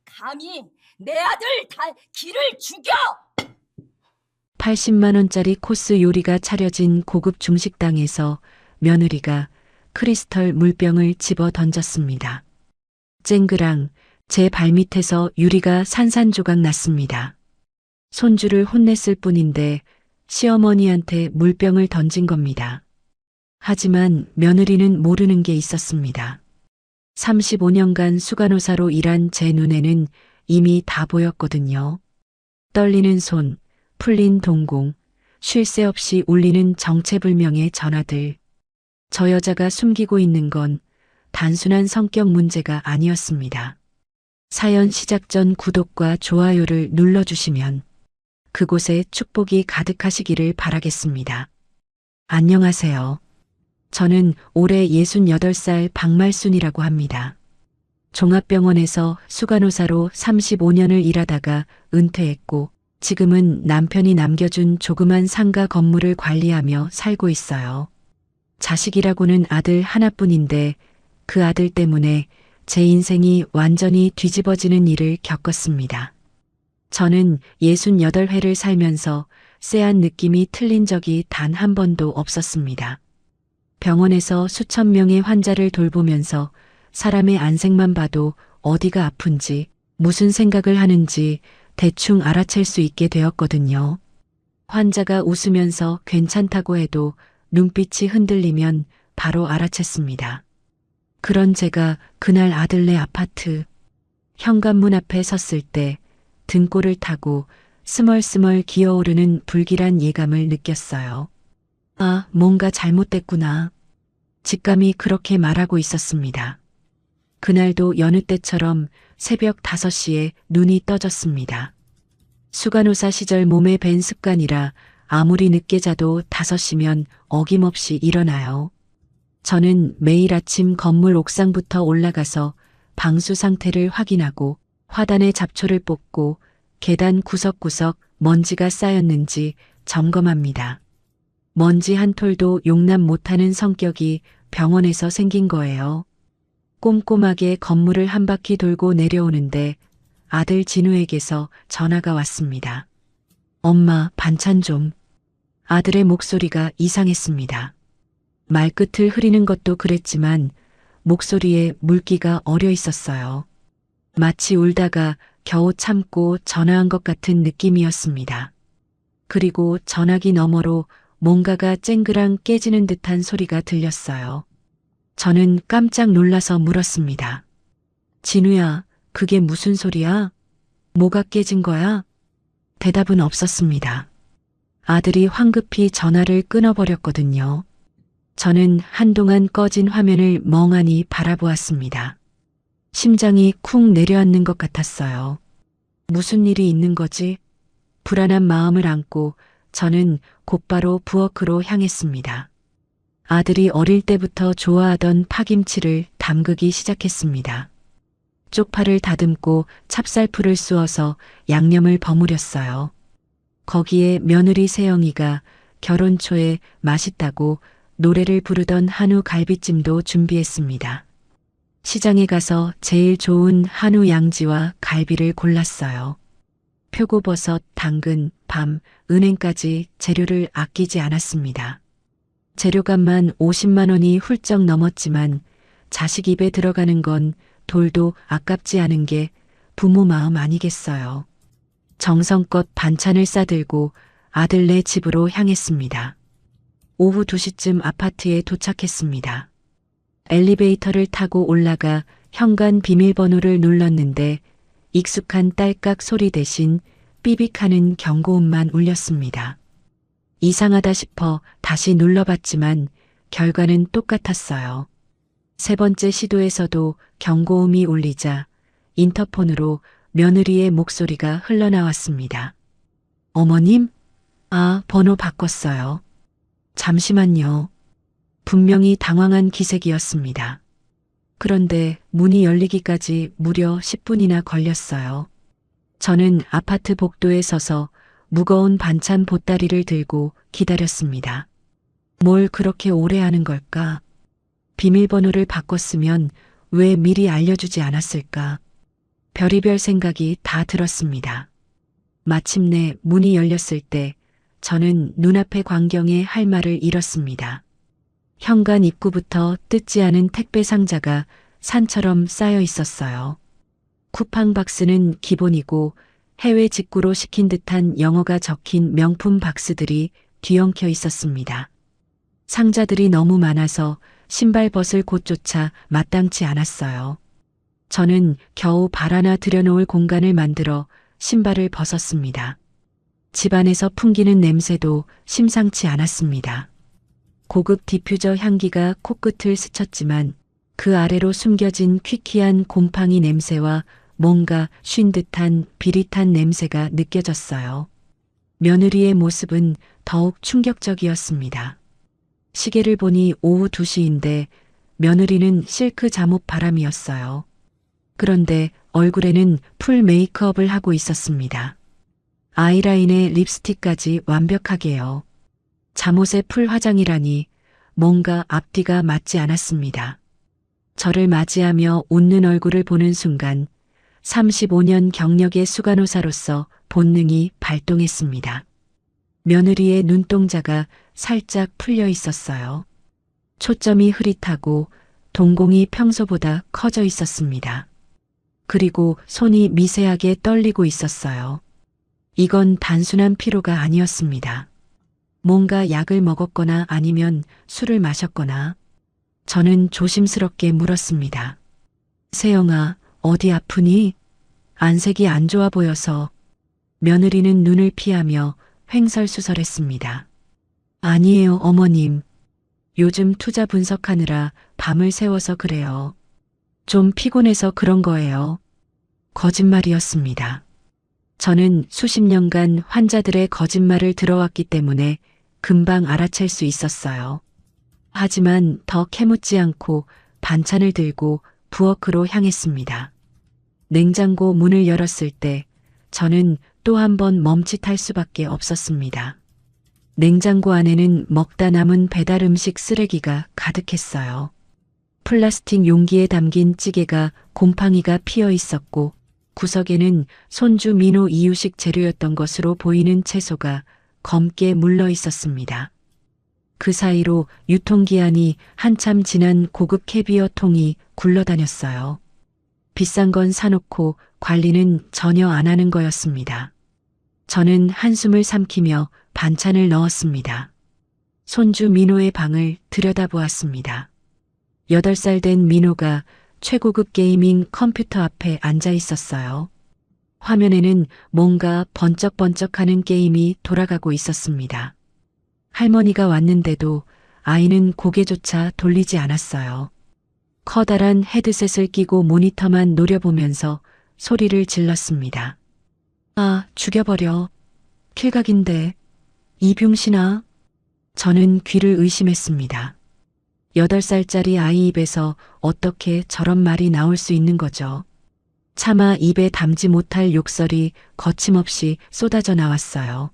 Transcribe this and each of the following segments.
감히 내 아들 길을 죽여! 80만 원짜리 코스 요리가 차려진 고급 중식당에서 며느리가 크리스털 물병을 집어 던졌습니다. 쨍그랑 제 발밑에서 유리가 산산조각 났습니다. 손주를 혼냈을 뿐인데 시어머니한테 물병을 던진 겁니다. 하지만 며느리는 모르는 게 있었습니다. 35년간 수간호사로 일한 제 눈에는 이미 다 보였거든요. 떨리는 손, 풀린 동공, 쉴 새 없이 울리는 정체불명의 전화들. 저 여자가 숨기고 있는 건 단순한 성격 문제가 아니었습니다. 사연 시작 전 구독과 좋아요를 눌러주시면 그곳에 축복이 가득하시기를 바라겠습니다. 안녕하세요. 저는 올해 68살 박말순이라고 합니다. 종합병원에서 수간호사로 35년을 일하다가 은퇴했고 지금은 남편이 남겨준 조그만 상가 건물을 관리하며 살고 있어요. 자식이라고는 아들 하나뿐인데 그 아들 때문에 제 인생이 완전히 뒤집어지는 일을 겪었습니다. 저는 68회를 살면서 쎄한 느낌이 틀린 적이 단 한 번도 없었습니다. 병원에서 수천 명의 환자를 돌보면서 사람의 안색만 봐도 어디가 아픈지 무슨 생각을 하는지 대충 알아챌 수 있게 되었거든요. 환자가 웃으면서 괜찮다고 해도 눈빛이 흔들리면 바로 알아챘습니다. 그런 제가 그날 아들네 아파트 현관문 앞에 섰을 때 등골을 타고 스멀스멀 기어오르는 불길한 예감을 느꼈어요. 아, 뭔가 잘못됐구나. 직감이 그렇게 말하고 있었습니다. 그날도 여느 때처럼 새벽 5시에 눈이 떠졌습니다. 수간호사 시절 몸에 밴 습관이라 아무리 늦게 자도 5시면 어김없이 일어나요. 저는 매일 아침 건물 옥상부터 올라가서 방수 상태를 확인하고 화단에 잡초를 뽑고 계단 구석구석 먼지가 쌓였는지 점검합니다. 먼지 한 톨도 용납 못하는 성격이 병원에서 생긴 거예요. 꼼꼼하게 건물을 한 바퀴 돌고 내려오는데 아들 진우에게서 전화가 왔습니다. 엄마, 반찬 좀. 아들의 목소리가 이상했습니다. 말끝을 흐리는 것도 그랬지만 목소리에 물기가 어려 있었어요. 마치 울다가 겨우 참고 전화한 것 같은 느낌이었습니다. 그리고 전화기 너머로 뭔가가 쨍그랑 깨지는 듯한 소리가 들렸어요. 저는 깜짝 놀라서 물었습니다. 진우야, 그게 무슨 소리야? 뭐가 깨진 거야? 대답은 없었습니다. 아들이 황급히 전화를 끊어버렸거든요. 저는 한동안 꺼진 화면을 멍하니 바라보았습니다. 심장이 쿵 내려앉는 것 같았어요. 무슨 일이 있는 거지? 불안한 마음을 안고 저는 곧바로 부엌으로 향했습니다. 아들이 어릴 때부터 좋아하던 파김치를 담그기 시작했습니다. 쪽파를 다듬고 찹쌀풀을 쑤어서 양념을 버무렸어요. 거기에 며느리 세영이가 결혼 초에 맛있다고 노래를 부르던 한우 갈비찜도 준비했습니다. 시장에 가서 제일 좋은 한우 양지와 갈비를 골랐어요. 표고버섯, 당근, 밤, 은행까지 재료를 아끼지 않았습니다. 재료값만 50만 원이 훌쩍 넘었지만 자식 입에 들어가는 건 돌도 아깝지 않은 게 부모 마음 아니겠어요. 정성껏 반찬을 싸들고 아들네 집으로 향했습니다. 오후 2시쯤 아파트에 도착했습니다. 엘리베이터를 타고 올라가 현관 비밀번호를 눌렀는데 익숙한 딸깍 소리 대신 삐빅하는 경고음만 울렸습니다. 이상하다 싶어 다시 눌러봤지만 결과는 똑같았어요. 세 번째 시도에서도 경고음이 울리자 인터폰으로 며느리의 목소리가 흘러나왔습니다. 어머님? 아, 번호 바꿨어요. 잠시만요. 분명히 당황한 기색이었습니다. 그런데 문이 열리기까지 무려 10분이나 걸렸어요. 저는 아파트 복도에 서서 무거운 반찬 보따리를 들고 기다렸습니다. 뭘 그렇게 오래 하는 걸까? 비밀번호를 바꿨으면 왜 미리 알려주지 않았을까? 별의별 생각이 다 들었습니다. 마침내 문이 열렸을 때 저는 눈앞의 광경에 할 말을 잃었습니다. 현관 입구부터 뜯지 않은 택배 상자가 산처럼 쌓여 있었어요. 쿠팡 박스는 기본이고 해외 직구로 시킨 듯한 영어가 적힌 명품 박스들이 뒤엉켜 있었습니다. 상자들이 너무 많아서 신발 벗을 곳조차 마땅치 않았어요. 저는 겨우 발 하나 들여놓을 공간을 만들어 신발을 벗었습니다. 집안에서 풍기는 냄새도 심상치 않았습니다. 고급 디퓨저 향기가 코끝을 스쳤지만 그 아래로 숨겨진 퀴퀴한 곰팡이 냄새와 뭔가 쉰 듯한 비릿한 냄새가 느껴졌어요. 며느리의 모습은 더욱 충격적이었습니다. 시계를 보니 오후 2시인데 며느리는 실크 잠옷 바람이었어요. 그런데 얼굴에는 풀 메이크업을 하고 있었습니다. 아이라인에 립스틱까지 완벽하게요. 잠옷에 풀 화장이라니 뭔가 앞뒤가 맞지 않았습니다. 저를 맞이하며 웃는 얼굴을 보는 순간 35년 경력의 수간호사로서 본능이 발동했습니다. 며느리의 눈동자가 살짝 풀려 있었어요. 초점이 흐릿하고 동공이 평소보다 커져 있었습니다. 그리고 손이 미세하게 떨리고 있었어요. 이건 단순한 피로가 아니었습니다. 뭔가 약을 먹었거나 아니면 술을 마셨거나. 저는 조심스럽게 물었습니다. 세영아, 어디 아프니? 안색이 안 좋아 보여서. 며느리는 눈을 피하며 횡설수설했습니다. 아니에요, 어머님. 요즘 투자 분석하느라 밤을 새워서 그래요. 좀 피곤해서 그런 거예요. 거짓말이었습니다. 저는 수십 년간 환자들의 거짓말을 들어왔기 때문에 금방 알아챌 수 있었어요. 하지만 더 캐묻지 않고 반찬을 들고 부엌으로 향했습니다. 냉장고 문을 열었을 때 저는 또 한 번 멈칫할 수밖에 없었습니다. 냉장고 안에는 먹다 남은 배달 음식 쓰레기가 가득했어요. 플라스틱 용기에 담긴 찌개가 곰팡이가 피어 있었고 구석에는 손주 민호 이유식 재료였던 것으로 보이는 채소가 검게 물러 있었습니다. 그 사이로 유통기한이 한참 지난 고급 캐비어 통이 굴러다녔어요. 비싼 건 사놓고 관리는 전혀 안 하는 거였습니다. 저는 한숨을 삼키며 반찬을 넣었습니다. 손주 민호의 방을 들여다보았습니다. 8살 된 민호가 최고급 게이밍 컴퓨터 앞에 앉아 있었어요. 화면에는 뭔가 번쩍번쩍하는 게임이 돌아가고 있었습니다. 할머니가 왔는데도 아이는 고개조차 돌리지 않았어요. 커다란 헤드셋을 끼고 모니터만 노려보면서 소리를 질렀습니다. 아, 죽여버려. 킬각인데. 이병신아. 저는 귀를 의심했습니다. 8살짜리 아이 입에서 어떻게 저런 말이 나올 수 있는 거죠? 차마 입에 담지 못할 욕설이 거침없이 쏟아져 나왔어요.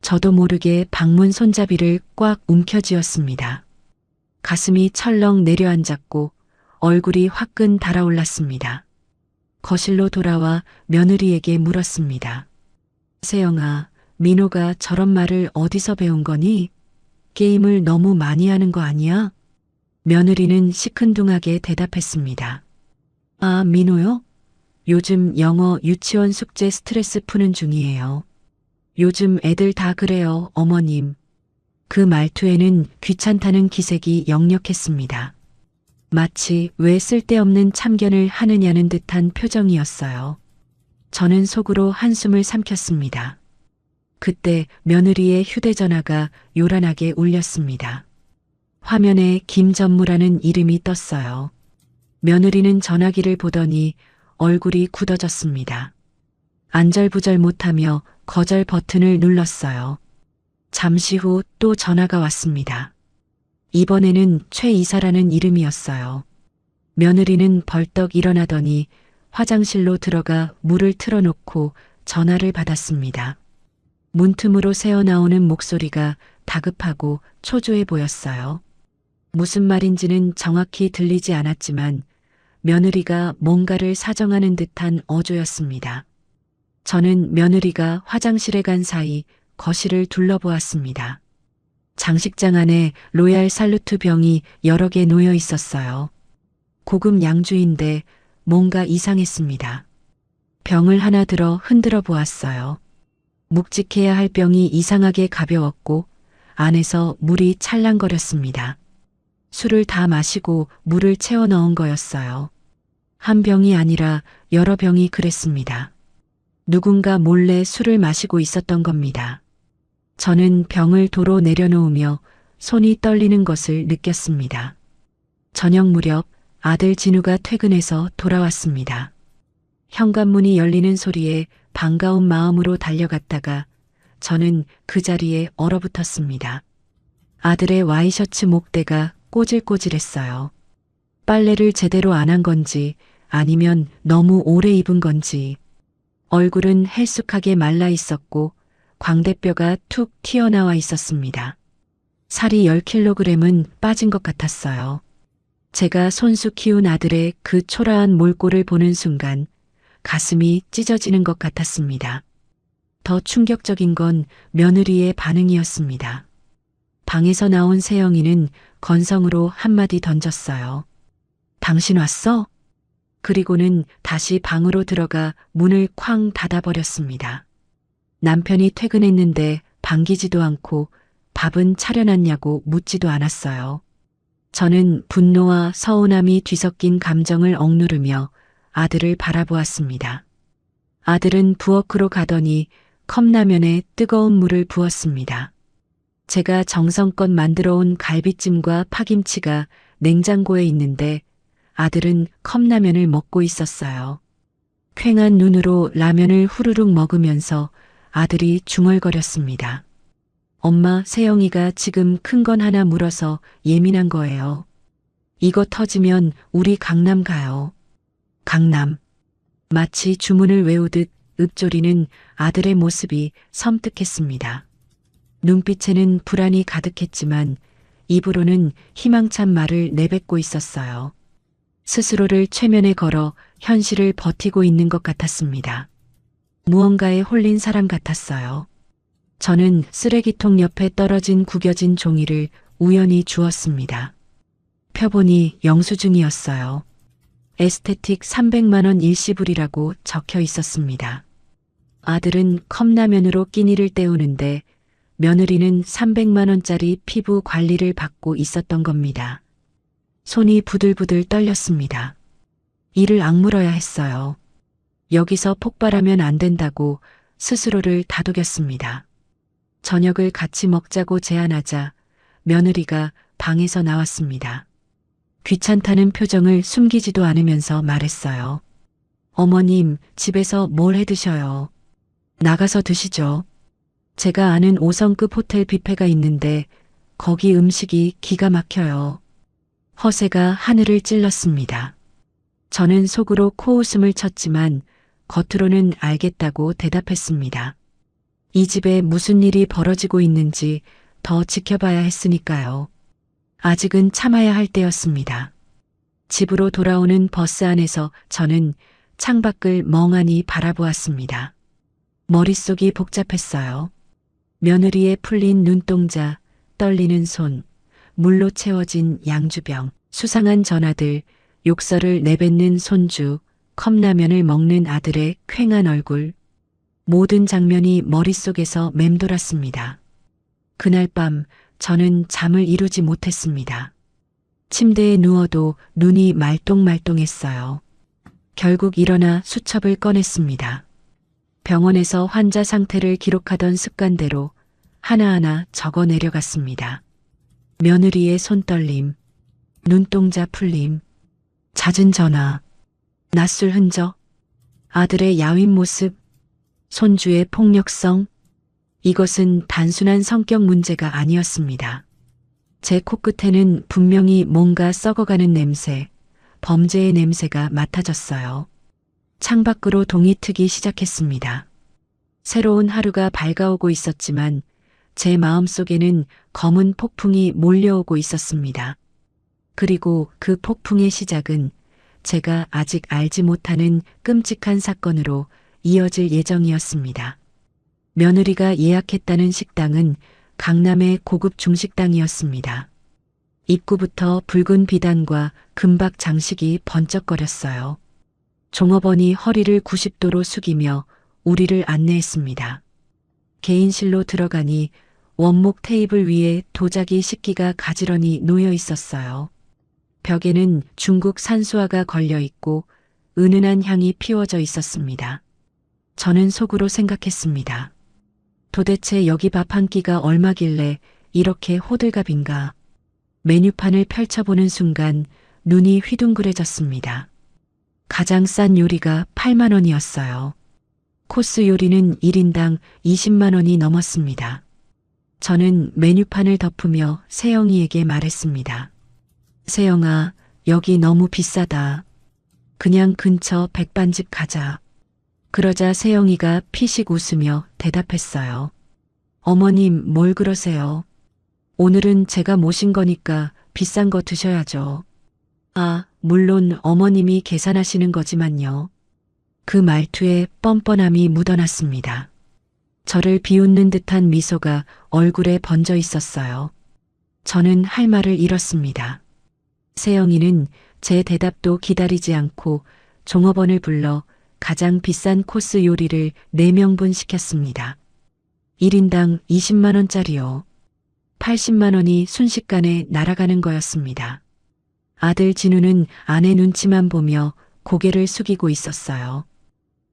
저도 모르게 방문 손잡이를 꽉 움켜쥐었습니다. 가슴이 철렁 내려앉았고 얼굴이 화끈 달아올랐습니다. 거실로 돌아와 며느리에게 물었습니다. 세영아, 민호가 저런 말을 어디서 배운 거니? 게임을 너무 많이 하는 거 아니야? 며느리는 시큰둥하게 대답했습니다. 아, 민호요? 요즘 영어 유치원 숙제 스트레스 푸는 중이에요. 요즘 애들 다 그래요, 어머님. 그 말투에는 귀찮다는 기색이 역력했습니다. 마치 왜 쓸데없는 참견을 하느냐는 듯한 표정이었어요. 저는 속으로 한숨을 삼켰습니다. 그때 며느리의 휴대전화가 요란하게 울렸습니다. 화면에 김전무라는 이름이 떴어요. 며느리는 전화기를 보더니 얼굴이 굳어졌습니다. 안절부절 못하며 거절 버튼을 눌렀어요. 잠시 후 또 전화가 왔습니다. 이번에는 최 이사라는 이름이었어요. 며느리는 벌떡 일어나더니 화장실로 들어가 물을 틀어놓고 전화를 받았습니다. 문틈으로 새어나오는 목소리가 다급하고 초조해 보였어요. 무슨 말인지는 정확히 들리지 않았지만 며느리가 뭔가를 사정하는 듯한 어조였습니다. 저는 며느리가 화장실에 간 사이 거실을 둘러보았습니다. 장식장 안에 로얄 살루트 병이 여러 개 놓여 있었어요. 고급 양주인데 뭔가 이상했습니다. 병을 하나 들어 흔들어 보았어요. 묵직해야 할 병이 이상하게 가벼웠고 안에서 물이 찰랑거렸습니다. 술을 다 마시고 물을 채워 넣은 거였어요. 한 병이 아니라 여러 병이 그랬습니다. 누군가 몰래 술을 마시고 있었던 겁니다. 저는 병을 도로 내려놓으며 손이 떨리는 것을 느꼈습니다. 저녁 무렵 아들 진우가 퇴근해서 돌아왔습니다. 현관문이 열리는 소리에 반가운 마음으로 달려갔다가 저는 그 자리에 얼어붙었습니다. 아들의 와이셔츠 목대가 꼬질꼬질했어요. 빨래를 제대로 안 한 건지 아니면 너무 오래 입은 건지 얼굴은 헬쑥하게 말라 있었고 광대뼈가 툭 튀어나와 있었습니다. 살이 10kg은 빠진 것 같았어요. 제가 손수 키운 아들의 그 초라한 몰골을 보는 순간 가슴이 찢어지는 것 같았습니다. 더 충격적인 건 며느리의 반응이었습니다. 방에서 나온 세영이는 건성으로 한마디 던졌어요. 당신 왔어? 그리고는 다시 방으로 들어가 문을 쾅 닫아버렸습니다. 남편이 퇴근했는데 반기지도 않고 밥은 차려놨냐고 묻지도 않았어요. 저는 분노와 서운함이 뒤섞인 감정을 억누르며 아들을 바라보았습니다. 아들은 부엌으로 가더니 컵라면에 뜨거운 물을 부었습니다. 제가 정성껏 만들어 온 갈비찜과 파김치가 냉장고에 있는데 아들은 컵라면을 먹고 있었어요. 퀭한 눈으로 라면을 후루룩 먹으면서 아들이 중얼거렸습니다. 엄마, 세영이가 지금 큰 건 하나 물어서 예민한 거예요. 이거 터지면 우리 강남 가요. 강남. 마치 주문을 외우듯 읊조리는 아들의 모습이 섬뜩했습니다. 눈빛에는 불안이 가득했지만 입으로는 희망찬 말을 내뱉고 있었어요. 스스로를 최면에 걸어 현실을 버티고 있는 것 같았습니다. 무언가에 홀린 사람 같았어요. 저는 쓰레기통 옆에 떨어진 구겨진 종이를 우연히 주웠습니다. 펴보니 영수증이었어요. 에스테틱 300만 원 일시불이라고 적혀 있었습니다. 아들은 컵라면으로 끼니를 때우는데 며느리는 300만 원짜리 피부 관리를 받고 있었던 겁니다. 손이 부들부들 떨렸습니다. 이를 악물어야 했어요. 여기서 폭발하면 안 된다고 스스로를 다독였습니다. 저녁을 같이 먹자고 제안하자 며느리가 방에서 나왔습니다. 귀찮다는 표정을 숨기지도 않으면서 말했어요. 어머님, 집에서 뭘 해 드셔요? 나가서 드시죠. 제가 아는 5성급 호텔 뷔페가 있는데 거기 음식이 기가 막혀요. 허세가 하늘을 찔렀습니다. 저는 속으로 코웃음을 쳤지만 겉으로는 알겠다고 대답했습니다. 이 집에 무슨 일이 벌어지고 있는지 더 지켜봐야 했으니까요. 아직은 참아야 할 때였습니다. 집으로 돌아오는 버스 안에서 저는 창밖을 멍하니 바라보았습니다. 머릿속이 복잡했어요. 며느리의 풀린 눈동자, 떨리는 손, 물로 채워진 양주병, 수상한 전화들, 욕설을 내뱉는 손주, 컵라면을 먹는 아들의 퀭한 얼굴. 모든 장면이 머릿속에서 맴돌았습니다. 그날 밤 저는 잠을 이루지 못했습니다. 침대에 누워도 눈이 말똥말똥했어요. 결국 일어나 수첩을 꺼냈습니다. 병원에서 환자 상태를 기록하던 습관대로 하나하나 적어 내려갔습니다. 며느리의 손떨림, 눈동자 풀림, 잦은 전화, 낯술 흔적, 아들의 야윈 모습, 손주의 폭력성. 이것은 단순한 성격 문제가 아니었습니다. 제 코끝에는 분명히 뭔가 썩어가는 냄새, 범죄의 냄새가 맡아졌어요. 창밖으로 동이 트기 시작했습니다. 새로운 하루가 밝아오고 있었지만 제 마음속에는 검은 폭풍이 몰려오고 있었습니다. 그리고 그 폭풍의 시작은 제가 아직 알지 못하는 끔찍한 사건으로 이어질 예정이었습니다. 며느리가 예약했다는 식당은 강남의 고급 중식당이었습니다. 입구부터 붉은 비단과 금박 장식이 번쩍거렸어요. 종업원이 허리를 90도로 숙이며 우리를 안내했습니다. 개인실로 들어가니 원목 테이블 위에 도자기 식기가 가지런히 놓여 있었어요. 벽에는 중국 산수화가 걸려 있고 은은한 향이 피워져 있었습니다. 저는 속으로 생각했습니다. 도대체 여기 밥 한 끼가 얼마길래 이렇게 호들갑인가. 메뉴판을 펼쳐보는 순간 눈이 휘둥그레졌습니다. 가장 싼 요리가 8만 원이었어요. 코스 요리는 1인당 20만 원이 넘었습니다. 저는 메뉴판을 덮으며 세영이에게 말했습니다. 세영아, 여기 너무 비싸다. 그냥 근처 백반집 가자. 그러자 세영이가 피식 웃으며 대답했어요. 어머님, 뭘 그러세요? 오늘은 제가 모신 거니까 비싼 거 드셔야죠. 아, 물론 어머님이 계산하시는 거지만요. 그 말투에 뻔뻔함이 묻어났습니다. 저를 비웃는 듯한 미소가 얼굴에 번져 있었어요. 저는 할 말을 잃었습니다. 세영이는 제 대답도 기다리지 않고 종업원을 불러 가장 비싼 코스 요리를 4명분 시켰습니다. 1인당 20만 원짜리요. 80만 원이 순식간에 날아가는 거였습니다. 아들 진우는 아내 눈치만 보며 고개를 숙이고 있었어요.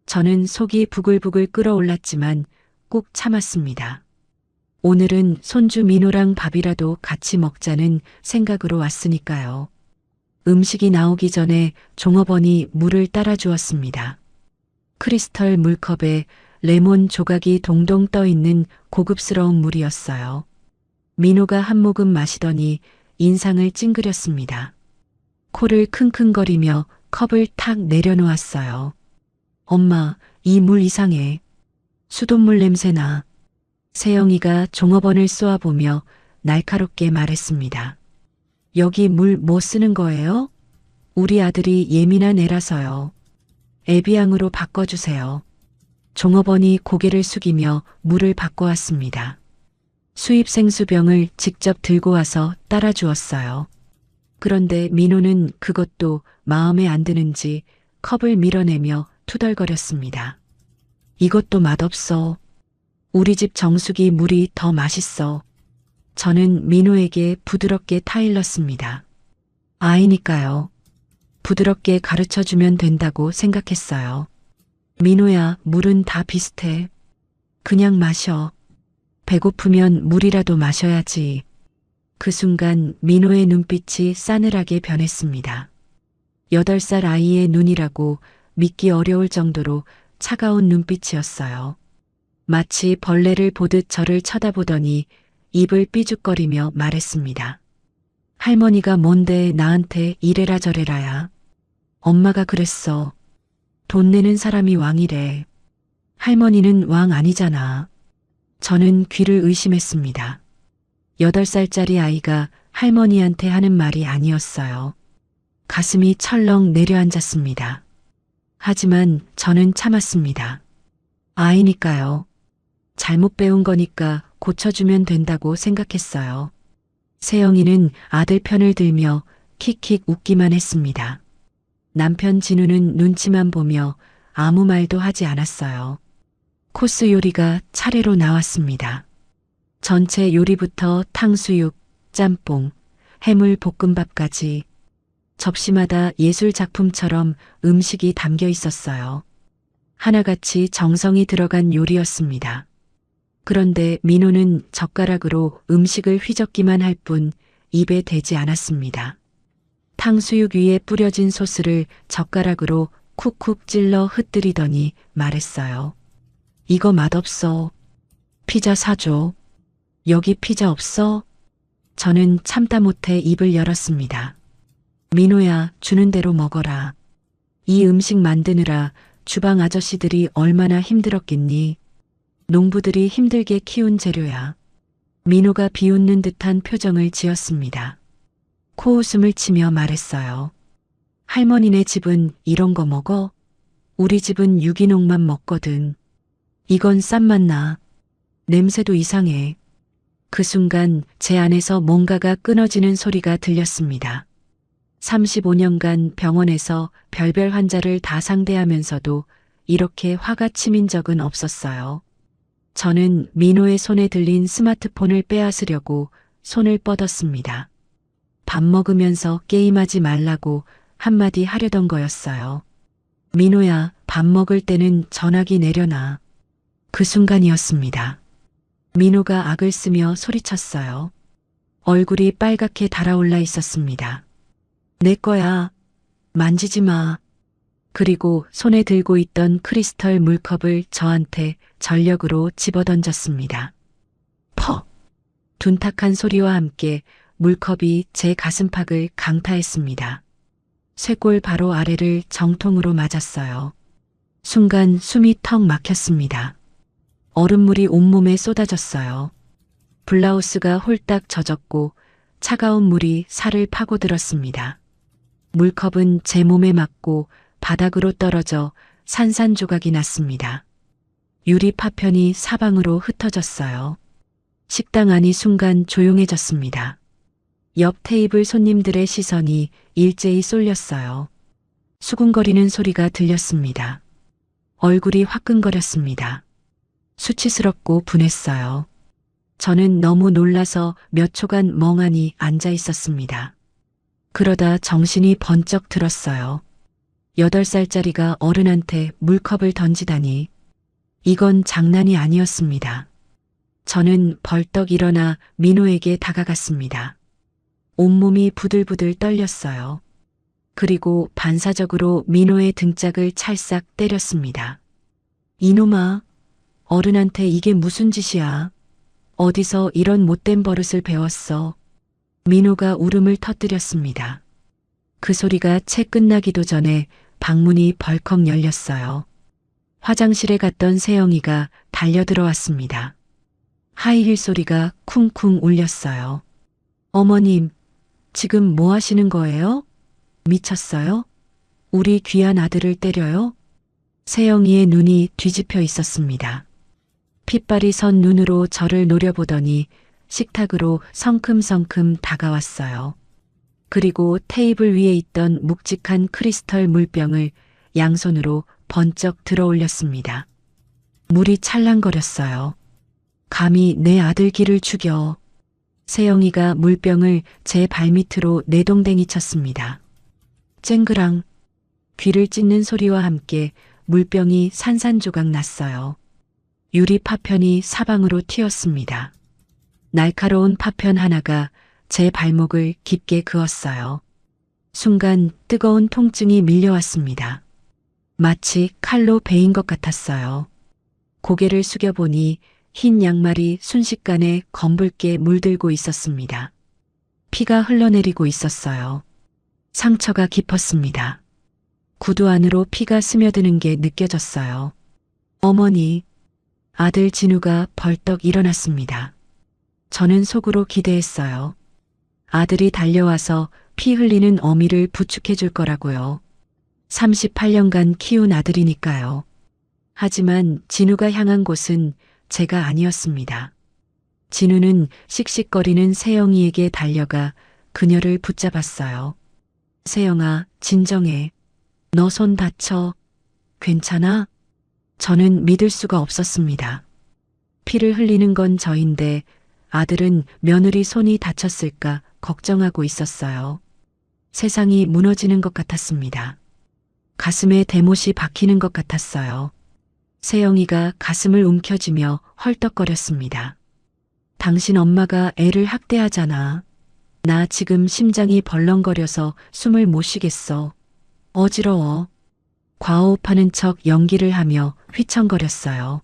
저는 속이 부글부글 끓어올랐지만 꾹 참았습니다. 오늘은 손주 민호랑 밥이라도 같이 먹자는 생각으로 왔으니까요. 음식이 나오기 전에 종업원이 물을 따라 주었습니다. 크리스털 물컵에 레몬 조각이 동동 떠 있는 고급스러운 물이었어요. 민호가 한 모금 마시더니 인상을 찡그렸습니다. 코를 킁킁거리며 컵을 탁 내려놓았어요. 엄마, 이 물 이상해. 수돗물 냄새나. 세영이가 종업원을 쏘아보며 날카롭게 말했습니다. 여기 물 뭐 쓰는 거예요? 우리 아들이 예민한 애라서요. 에비앙으로 바꿔주세요. 종업원이 고개를 숙이며 물을 바꿔왔습니다. 수입 생수병을 직접 들고 와서 따라 주었어요. 그런데 민호는 그것도 마음에 안 드는지 컵을 밀어내며 투덜거렸습니다. 이것도 맛없어. 우리 집 정수기 물이 더 맛있어. 저는 민호에게 부드럽게 타일렀습니다. 아이니까요. 부드럽게 가르쳐주면 된다고 생각했어요. 민호야, 물은 다 비슷해. 그냥 마셔. 배고프면 물이라도 마셔야지. 그 순간 민호의 눈빛이 싸늘하게 변했습니다. 8살 아이의 눈이라고 믿기 어려울 정도로 차가운 눈빛이었어요. 마치 벌레를 보듯 저를 쳐다보더니 입을 삐죽거리며 말했습니다. 할머니가 뭔데 나한테 이래라 저래라야. 엄마가 그랬어. 돈 내는 사람이 왕이래. 할머니는 왕 아니잖아. 저는 귀를 의심했습니다. 8살짜리 아이가 할머니한테 하는 말이 아니었어요. 가슴이 철렁 내려앉았습니다. 하지만 저는 참았습니다. 아이니까요. 잘못 배운 거니까 고쳐주면 된다고 생각했어요. 세영이는 아들 편을 들며 킥킥 웃기만 했습니다. 남편 진우는 눈치만 보며 아무 말도 하지 않았어요. 코스 요리가 차례로 나왔습니다. 전체 요리부터 탕수육, 짬뽕, 해물 볶음밥까지 접시마다 예술 작품처럼 음식이 담겨 있었어요. 하나같이 정성이 들어간 요리였습니다. 그런데 민호는 젓가락으로 음식을 휘젓기만 할 뿐 입에 대지 않았습니다. 탕수육 위에 뿌려진 소스를 젓가락으로 쿡쿡 찔러 흩뜨리더니 말했어요. 이거 맛없어. 피자 사줘. 여기 피자 없어? 저는 참다 못해 입을 열었습니다. 민호야, 주는 대로 먹어라. 이 음식 만드느라 주방 아저씨들이 얼마나 힘들었겠니? 농부들이 힘들게 키운 재료야. 민호가 비웃는 듯한 표정을 지었습니다. 코웃음을 치며 말했어요. 할머니네 집은 이런 거 먹어? 우리 집은 유기농만 먹거든. 이건 쌈 맛나. 냄새도 이상해. 그 순간 제 안에서 뭔가가 끊어지는 소리가 들렸습니다. 35년간 병원에서 별별 환자를 다 상대하면서도 이렇게 화가 치민 적은 없었어요. 저는 민호의 손에 들린 스마트폰을 빼앗으려고 손을 뻗었습니다. 밥 먹으면서 게임하지 말라고 한마디 하려던 거였어요. 민호야, 밥 먹을 때는 전화기 내려놔. 그 순간이었습니다. 민호가 악을 쓰며 소리쳤어요. 얼굴이 빨갛게 달아올라 있었습니다. 내 거야. 만지지 마. 그리고 손에 들고 있던 크리스털 물컵을 저한테 전력으로 집어던졌습니다. 퍽! 둔탁한 소리와 함께 물컵이 제 가슴팍을 강타했습니다. 쇄골 바로 아래를 정통으로 맞았어요. 순간 숨이 턱 막혔습니다. 얼음물이 온몸에 쏟아졌어요. 블라우스가 홀딱 젖었고 차가운 물이 살을 파고들었습니다. 물컵은 제 몸에 맞고 바닥으로 떨어져 산산조각이 났습니다. 유리 파편이 사방으로 흩어졌어요. 식당 안이 순간 조용해졌습니다. 옆 테이블 손님들의 시선이 일제히 쏠렸어요. 수군거리는 소리가 들렸습니다. 얼굴이 화끈거렸습니다. 수치스럽고 분했어요. 저는 너무 놀라서 몇 초간 멍하니 앉아 있었습니다. 그러다 정신이 번쩍 들었어요. 8살짜리가 어른한테 물컵을 던지다니. 이건 장난이 아니었습니다. 저는 벌떡 일어나 민호에게 다가갔습니다. 온몸이 부들부들 떨렸어요. 그리고 반사적으로 민호의 등짝을 찰싹 때렸습니다. 이놈아, 어른한테 이게 무슨 짓이야? 어디서 이런 못된 버릇을 배웠어? 민호가 울음을 터뜨렸습니다. 그 소리가 채 끝나기도 전에 방문이 벌컥 열렸어요. 화장실에 갔던 세영이가 달려들어왔습니다. 하이힐 소리가 쿵쿵 울렸어요. 어머님, 지금 뭐 하시는 거예요? 미쳤어요? 우리 귀한 아들을 때려요? 세영이의 눈이 뒤집혀 있었습니다. 핏발이 선 눈으로 저를 노려보더니 식탁으로 성큼성큼 다가왔어요. 그리고 테이블 위에 있던 묵직한 크리스털 물병을 양손으로 번쩍 들어 올렸습니다. 물이 찰랑거렸어요. 감히 내 아들 귀를 죽여. 세영이가 물병을 제 발밑으로 내동댕이 쳤습니다. 쨍그랑 귀를 찢는 소리와 함께 물병이 산산조각 났어요. 유리 파편이 사방으로 튀었습니다. 날카로운 파편 하나가 제 발목을 깊게 그었어요. 순간 뜨거운 통증이 밀려왔습니다. 마치 칼로 베인 것 같았어요. 고개를 숙여보니 흰 양말이 순식간에 검붉게 물들고 있었습니다. 피가 흘러내리고 있었어요. 상처가 깊었습니다. 구두 안으로 피가 스며드는 게 느껴졌어요. 어머니, 아들 진우가 벌떡 일어났습니다. 저는 속으로 기대했어요. 아들이 달려와서 피 흘리는 어미를 부축해 줄 거라고요. 38년간 키운 아들이니까요. 하지만 진우가 향한 곳은 제가 아니었습니다. 진우는 씩씩거리는 세영이에게 달려가 그녀를 붙잡았어요. 세영아, 진정해. 너 손 다쳐. 괜찮아? 저는 믿을 수가 없었습니다. 피를 흘리는 건 저인데 아들은 며느리 손이 다쳤을까 걱정하고 있었어요. 세상이 무너지는 것 같았습니다. 가슴에 대못이 박히는 것 같았어요. 세영이가 가슴을 움켜쥐며 헐떡거렸습니다. 당신 엄마가 애를 학대하잖아. 나 지금 심장이 벌렁거려서 숨을 못 쉬겠어. 어지러워. 과호흡하는 척 연기를 하며 휘청거렸어요.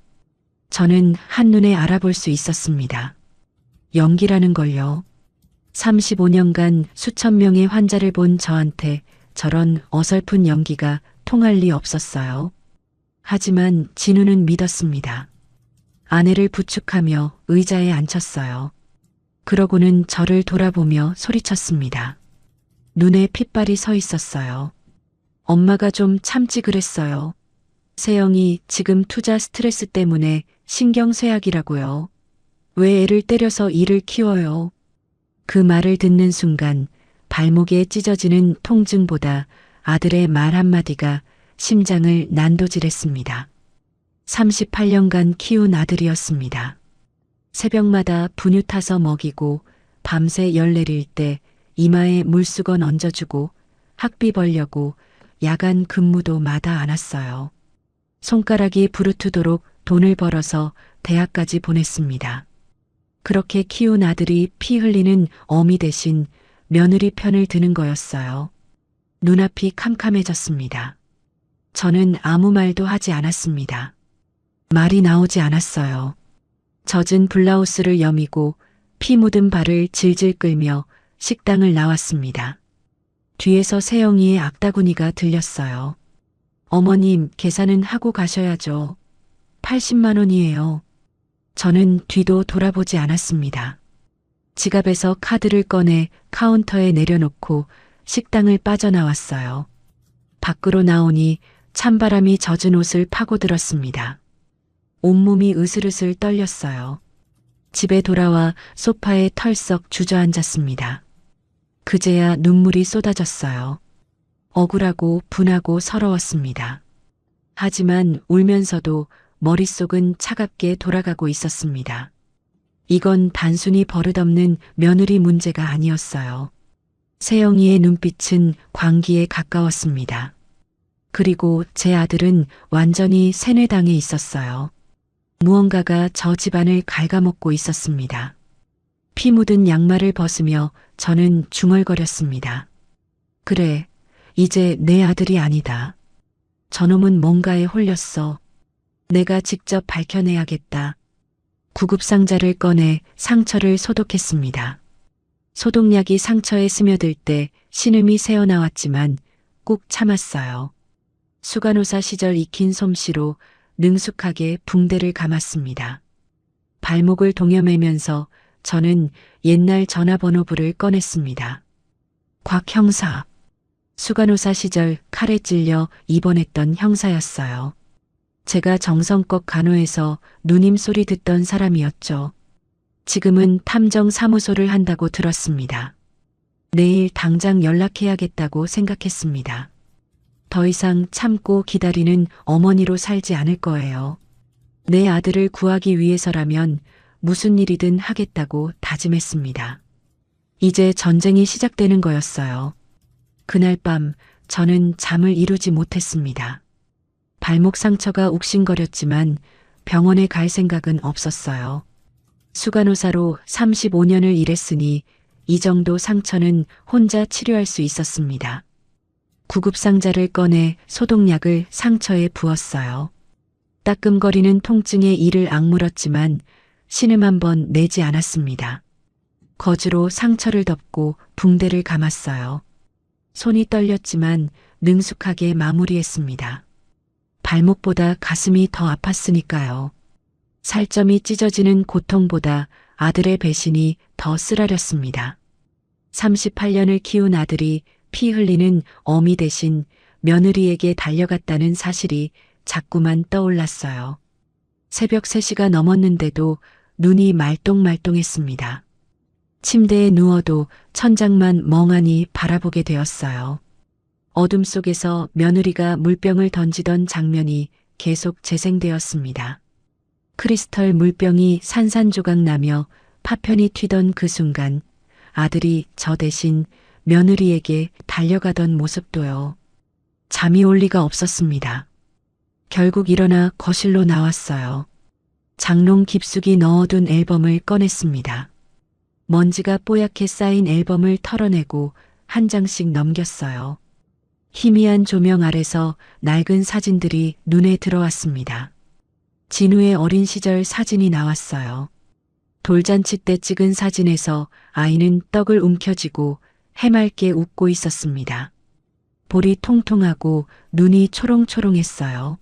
저는 한눈에 알아볼 수 있었습니다. 연기라는 걸요. 35년간 수천 명의 환자를 본 저한테 저런 어설픈 연기가 통할 리 없었어요. 하지만 진우는 믿었습니다. 아내를 부축하며 의자에 앉혔어요. 그러고는 저를 돌아보며 소리쳤습니다. 눈에 핏발이 서 있었어요. 엄마가 좀 참지 그랬어요. 세영이 지금 투자 스트레스 때문에 신경쇠약이라고요. 왜 애를 때려서 일을 키워요? 그 말을 듣는 순간 발목에 찢어지는 통증보다 아들의 말 한마디가 심장을 난도질했습니다. 38년간 키운 아들이었습니다. 새벽마다 분유 타서 먹이고 밤새 열 내릴 때 이마에 물수건 얹어주고 학비 벌려고 야간 근무도 마다 않았어요. 손가락이 부르트도록 돈을 벌어서 대학까지 보냈습니다. 그렇게 키운 아들이 피 흘리는 어미 대신 며느리 편을 드는 거였어요. 눈앞이 캄캄해졌습니다. 저는 아무 말도 하지 않았습니다. 말이 나오지 않았어요. 젖은 블라우스를 여미고 피 묻은 발을 질질 끌며 식당을 나왔습니다. 뒤에서 세영이의 악다구니가 들렸어요. 어머님, 계산은 하고 가셔야죠. 80만 원이에요. 저는 뒤도 돌아보지 않았습니다. 지갑에서 카드를 꺼내 카운터에 내려놓고 식당을 빠져나왔어요. 밖으로 나오니 찬바람이 젖은 옷을 파고들었습니다. 온몸이 으슬으슬 떨렸어요. 집에 돌아와 소파에 털썩 주저앉았습니다. 그제야 눈물이 쏟아졌어요. 억울하고 분하고 서러웠습니다. 하지만 울면서도 머릿속은 차갑게 돌아가고 있었습니다. 이건 단순히 버릇없는 며느리 문제가 아니었어요. 세영이의 눈빛은 광기에 가까웠습니다. 그리고 제 아들은 완전히 세뇌당해 있었어요. 무언가가 저 집안을 갉아먹고 있었습니다. 피 묻은 양말을 벗으며 저는 중얼거렸습니다. 그래, 이제 내 아들이 아니다. 저놈은 뭔가에 홀렸어. 내가 직접 밝혀내야겠다. 구급상자를 꺼내 상처를 소독했습니다. 소독약이 상처에 스며들 때 신음이 새어나왔지만 꾹 참았어요. 수간호사 시절 익힌 솜씨로 능숙하게 붕대를 감았습니다. 발목을 동여매면서 저는 옛날 전화번호부를 꺼냈습니다. 곽 형사. 수간호사 시절 칼에 찔려 입원했던 형사였어요. 제가 정성껏 간호해서 누님 소리 듣던 사람이었죠. 지금은 탐정사무소를 한다고 들었습니다. 내일 당장 연락해야겠다고 생각했습니다. 더 이상 참고 기다리는 어머니로 살지 않을 거예요. 내 아들을 구하기 위해서라면 무슨 일이든 하겠다고 다짐했습니다. 이제 전쟁이 시작되는 거였어요. 그날 밤 저는 잠을 이루지 못했습니다. 발목 상처가 욱신거렸지만 병원에 갈 생각은 없었어요. 수간호사로 35년을 일했으니 이 정도 상처는 혼자 치료할 수 있었습니다. 구급상자를 꺼내 소독약을 상처에 부었어요. 따끔거리는 통증에 이를 악물었지만 신음 한 번 내지 않았습니다. 거즈로 상처를 덮고 붕대를 감았어요. 손이 떨렸지만 능숙하게 마무리했습니다. 발목보다 가슴이 더 아팠으니까요. 살점이 찢어지는 고통보다 아들의 배신이 더 쓰라렸습니다. 38년을 키운 아들이 피 흘리는 어미 대신 며느리에게 달려갔다는 사실이 자꾸만 떠올랐어요. 새벽 3시가 넘었는데도 눈이 말똥말똥했습니다. 침대에 누워도 천장만 멍하니 바라보게 되었어요. 어둠 속에서 며느리가 물병을 던지던 장면이 계속 재생되었습니다. 크리스털 물병이 산산조각 나며 파편이 튀던 그 순간 아들이 저 대신 며느리에게 달려가던 모습도요. 잠이 올 리가 없었습니다. 결국 일어나 거실로 나왔어요. 장롱 깊숙이 넣어둔 앨범을 꺼냈습니다. 먼지가 뽀얗게 쌓인 앨범을 털어내고 한 장씩 넘겼어요. 희미한 조명 아래서 낡은 사진들이 눈에 들어왔습니다. 진우의 어린 시절 사진이 나왔어요. 돌잔치 때 찍은 사진에서 아이는 떡을 움켜쥐고 해맑게 웃고 있었습니다. 볼이 통통하고 눈이 초롱초롱했어요.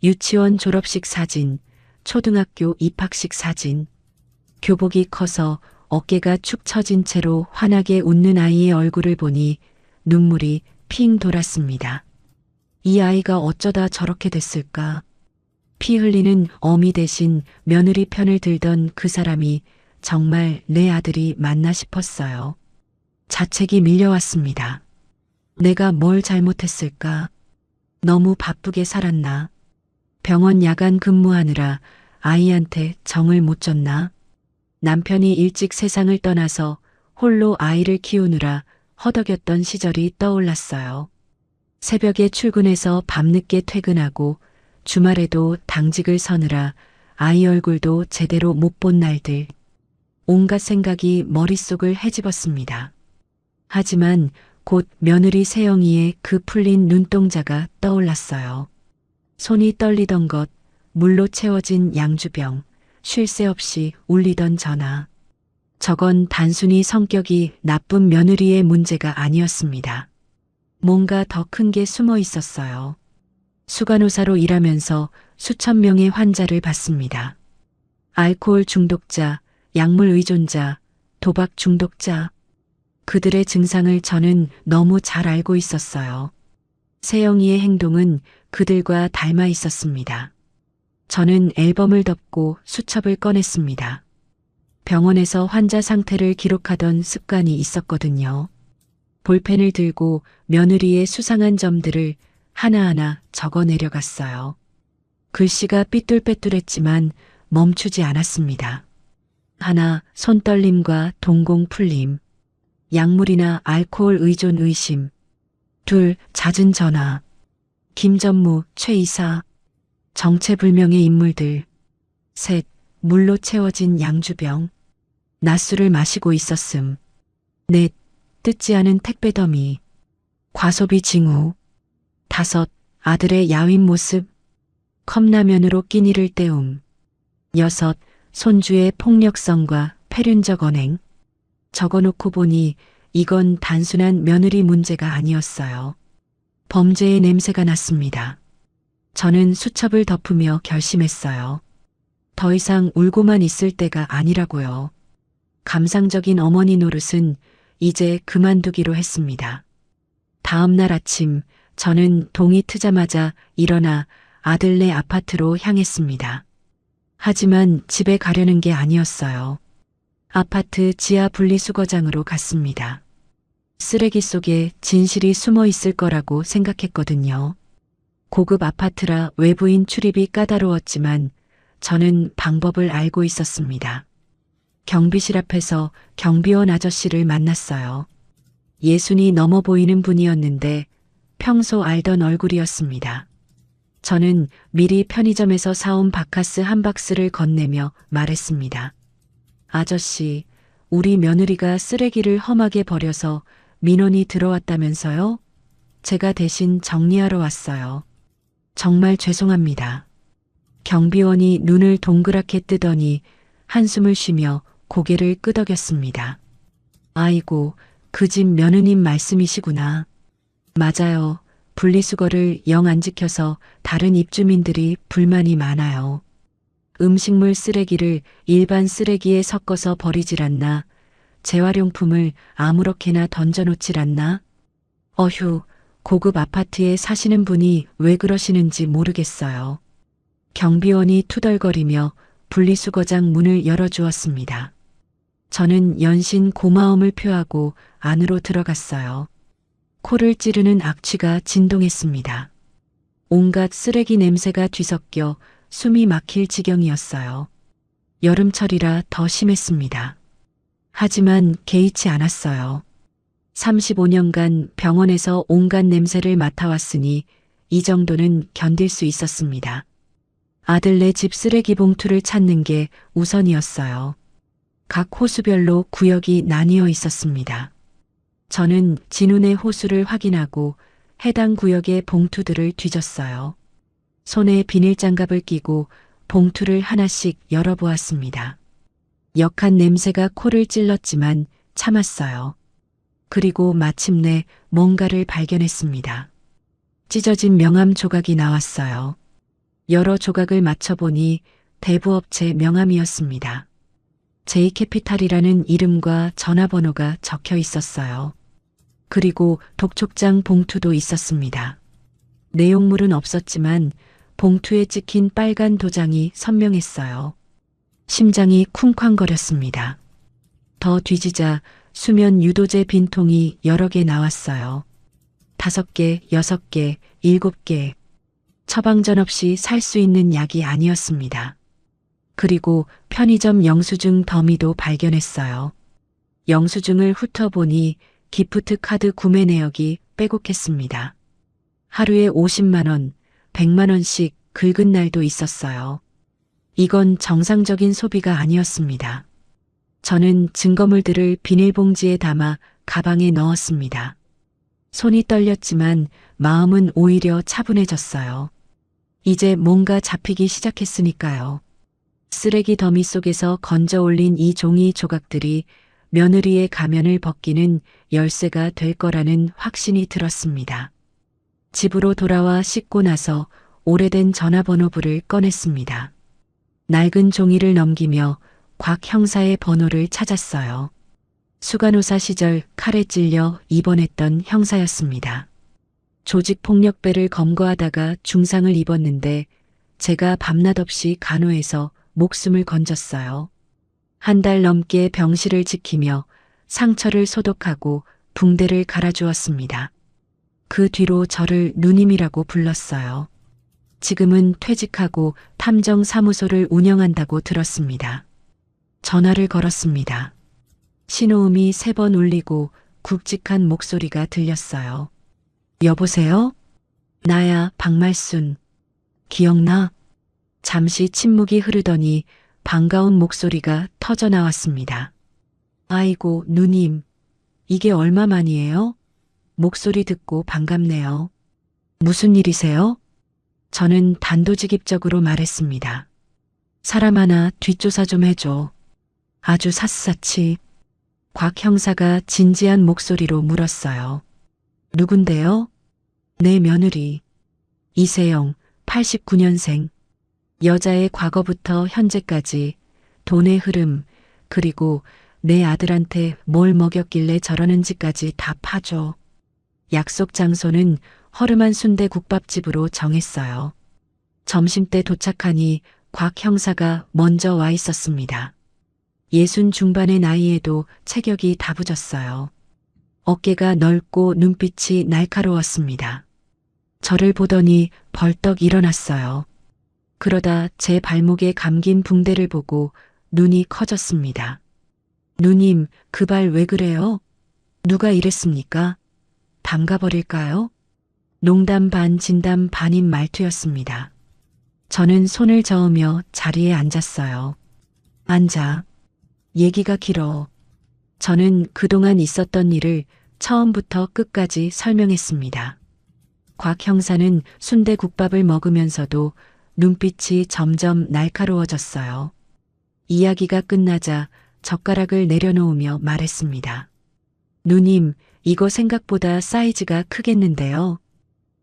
유치원 졸업식 사진, 초등학교 입학식 사진. 교복이 커서 어깨가 축 처진 채로 환하게 웃는 아이의 얼굴을 보니 눈물이 핑 돌았습니다. 이 아이가 어쩌다 저렇게 됐을까? 피 흘리는 어미 대신 며느리 편을 들던 그 사람이 정말 내 아들이 맞나 싶었어요. 자책이 밀려왔습니다. 내가 뭘 잘못했을까? 너무 바쁘게 살았나? 병원 야간 근무하느라 아이한테 정을 못 줬나? 남편이 일찍 세상을 떠나서 홀로 아이를 키우느라 허덕였던 시절이 떠올랐어요. 새벽에 출근해서 밤늦게 퇴근하고 주말에도 당직을 서느라 아이 얼굴도 제대로 못 본 날들. 온갖 생각이 머릿속을 헤집었습니다. 하지만 곧 며느리 세영이의 그 풀린 눈동자가 떠올랐어요. 손이 떨리던 것, 물로 채워진 양주병, 쉴 새 없이 울리던 전화. 저건 단순히 성격이 나쁜 며느리의 문제가 아니었습니다. 뭔가 더 큰 게 숨어 있었어요. 수간호사로 일하면서 수천 명의 환자를 봤습니다. 알코올 중독자, 약물 의존자, 도박 중독자. 그들의 증상을 저는 너무 잘 알고 있었어요. 세영이의 행동은 그들과 닮아 있었습니다. 저는 앨범을 덮고 수첩을 꺼냈습니다. 병원에서 환자 상태를 기록하던 습관이 있었거든요. 볼펜을 들고 며느리의 수상한 점들을 하나하나 적어 내려갔어요. 글씨가 삐뚤빼뚤했지만 멈추지 않았습니다. 하나, 손떨림과 동공 풀림. 약물이나 알코올 의존 의심. 둘, 잦은 전화. 김전무, 최 이사. 정체불명의 인물들. 셋, 물로 채워진 양주병. 낮술을 마시고 있었음. 넷, 뜯지 않은 택배 더미. 과소비 징후. 다섯, 아들의 야윈 모습. 컵라면으로 끼니를 때움. 여섯, 손주의 폭력성과 폐륜적 언행. 적어놓고 보니 이건 단순한 며느리 문제가 아니었어요. 범죄의 냄새가 났습니다. 저는 수첩을 덮으며 결심했어요. 더 이상 울고만 있을 때가 아니라고요. 감상적인 어머니 노릇은 이제 그만두기로 했습니다. 다음 날 아침 저는 동이 트자마자 일어나 아들네 아파트로 향했습니다. 하지만 집에 가려는 게 아니었어요. 아파트 지하 분리수거장으로 갔습니다. 쓰레기 속에 진실이 숨어 있을 거라고 생각했거든요. 고급 아파트라 외부인 출입이 까다로웠지만 저는 방법을 알고 있었습니다. 경비실 앞에서 경비원 아저씨를 만났어요. 예순이 넘어 보이는 분이었는데 평소 알던 얼굴이었습니다. 저는 미리 편의점에서 사온 바카스 한 박스를 건네며 말했습니다. 아저씨, 우리 며느리가 쓰레기를 험하게 버려서 민원이 들어왔다면서요? 제가 대신 정리하러 왔어요. 정말 죄송합니다. 경비원이 눈을 동그랗게 뜨더니 한숨을 쉬며 고개를 끄덕였습니다. 아이고, 그 집 며느님 말씀이시구나. 맞아요. 분리수거를 영 안 지켜서 다른 입주민들이 불만이 많아요. 음식물 쓰레기를 일반 쓰레기에 섞어서 버리질 않나, 재활용품을 아무렇게나 던져놓질 않나. 어휴, 고급 아파트에 사시는 분이 왜 그러시는지 모르겠어요. 경비원이 투덜거리며 분리수거장 문을 열어주었습니다. 저는 연신 고마움을 표하고 안으로 들어갔어요. 코를 찌르는 악취가 진동했습니다. 온갖 쓰레기 냄새가 뒤섞여 숨이 막힐 지경이었어요. 여름철이라 더 심했습니다. 하지만 개의치 않았어요. 35년간 병원에서 온갖 냄새를 맡아왔으니 이 정도는 견딜 수 있었습니다. 아들네 집 쓰레기 봉투를 찾는 게 우선이었어요. 각 호수별로 구역이 나뉘어 있었습니다. 저는 진운의 호수를 확인하고 해당 구역의 봉투들을 뒤졌어요. 손에 비닐장갑을 끼고 봉투를 하나씩 열어보았습니다. 역한 냄새가 코를 찔렀지만 참았어요. 그리고 마침내 뭔가를 발견했습니다. 찢어진 명함 조각이 나왔어요. 여러 조각을 맞춰보니 대부업체 명함이었습니다. J캐피탈이라는 이름과 전화번호가 적혀 있었어요. 그리고 독촉장 봉투도 있었습니다. 내용물은 없었지만 봉투에 찍힌 빨간 도장이 선명했어요. 심장이 쿵쾅거렸습니다. 더 뒤지자 수면 유도제 빈통이 여러 개 나왔어요. 5개, 6개, 7개. 처방전 없이 살 수 있는 약이 아니었습니다. 그리고 편의점 영수증 더미도 발견했어요. 영수증을 훑어보니 기프트 카드 구매 내역이 빼곡했습니다. 하루에 50만 원, 100만 원씩 긁은 날도 있었어요. 이건 정상적인 소비가 아니었습니다. 저는 증거물들을 비닐봉지에 담아 가방에 넣었습니다. 손이 떨렸지만 마음은 오히려 차분해졌어요. 이제 뭔가 잡히기 시작했으니까요. 쓰레기 더미 속에서 건져 올린 이 종이 조각들이 며느리의 가면을 벗기는 열쇠가 될 거라는 확신이 들었습니다. 집으로 돌아와 씻고 나서 오래된 전화번호부를 꺼냈습니다. 낡은 종이를 넘기며 곽 형사의 번호를 찾았어요. 수간호사 시절 칼에 찔려 입원했던 형사였습니다. 조직폭력배를 검거하다가 중상을 입었는데 제가 밤낮 없이 간호해서 목숨을 건졌어요. 한 달 넘게 병실을 지키며 상처를 소독하고 붕대를 갈아주었습니다. 그 뒤로 저를 누님이라고 불렀어요. 지금은 퇴직하고 탐정사무소를 운영한다고 들었습니다. 전화를 걸었습니다. 신호음이 3번 울리고 굵직한 목소리가 들렸어요. 여보세요? 나야, 박말순. 기억나? 잠시 침묵이 흐르더니 반가운 목소리가 터져 나왔습니다. 아이고, 누님. 이게 얼마만이에요? 목소리 듣고 반갑네요. 무슨 일이세요? 저는 단도직입적으로 말했습니다. 사람 하나 뒷조사 좀 해줘. 아주 샅샅이. 곽 형사가 진지한 목소리로 물었어요. 누군데요? 내 며느리. 이세영, 89년생. 여자의 과거부터 현재까지 돈의 흐름, 그리고 내 아들한테 뭘 먹였길래 저러는지까지 다 파줘. 약속 장소는 허름한 순대 국밥집으로 정했어요. 점심때 도착하니 곽 형사가 먼저 와 있었습니다. 60 중반의 나이에도 체격이 다부졌어요. 어깨가 넓고 눈빛이 날카로웠습니다. 저를 보더니 벌떡 일어났어요. 그러다 제 발목에 감긴 붕대를 보고 눈이 커졌습니다. 누님, 그 발 왜 그래요? 누가 이랬습니까? 담가버릴까요? 농담 반 진담 반인 말투였습니다. 저는 손을 저으며 자리에 앉았어요. 앉아. 얘기가 길어. 저는 그동안 있었던 일을 처음부터 끝까지 설명했습니다. 곽 형사는 순대국밥을 먹으면서도 눈빛이 점점 날카로워졌어요. 이야기가 끝나자 젓가락을 내려놓으며 말했습니다. 누님, 이거 생각보다 사이즈가 크겠는데요.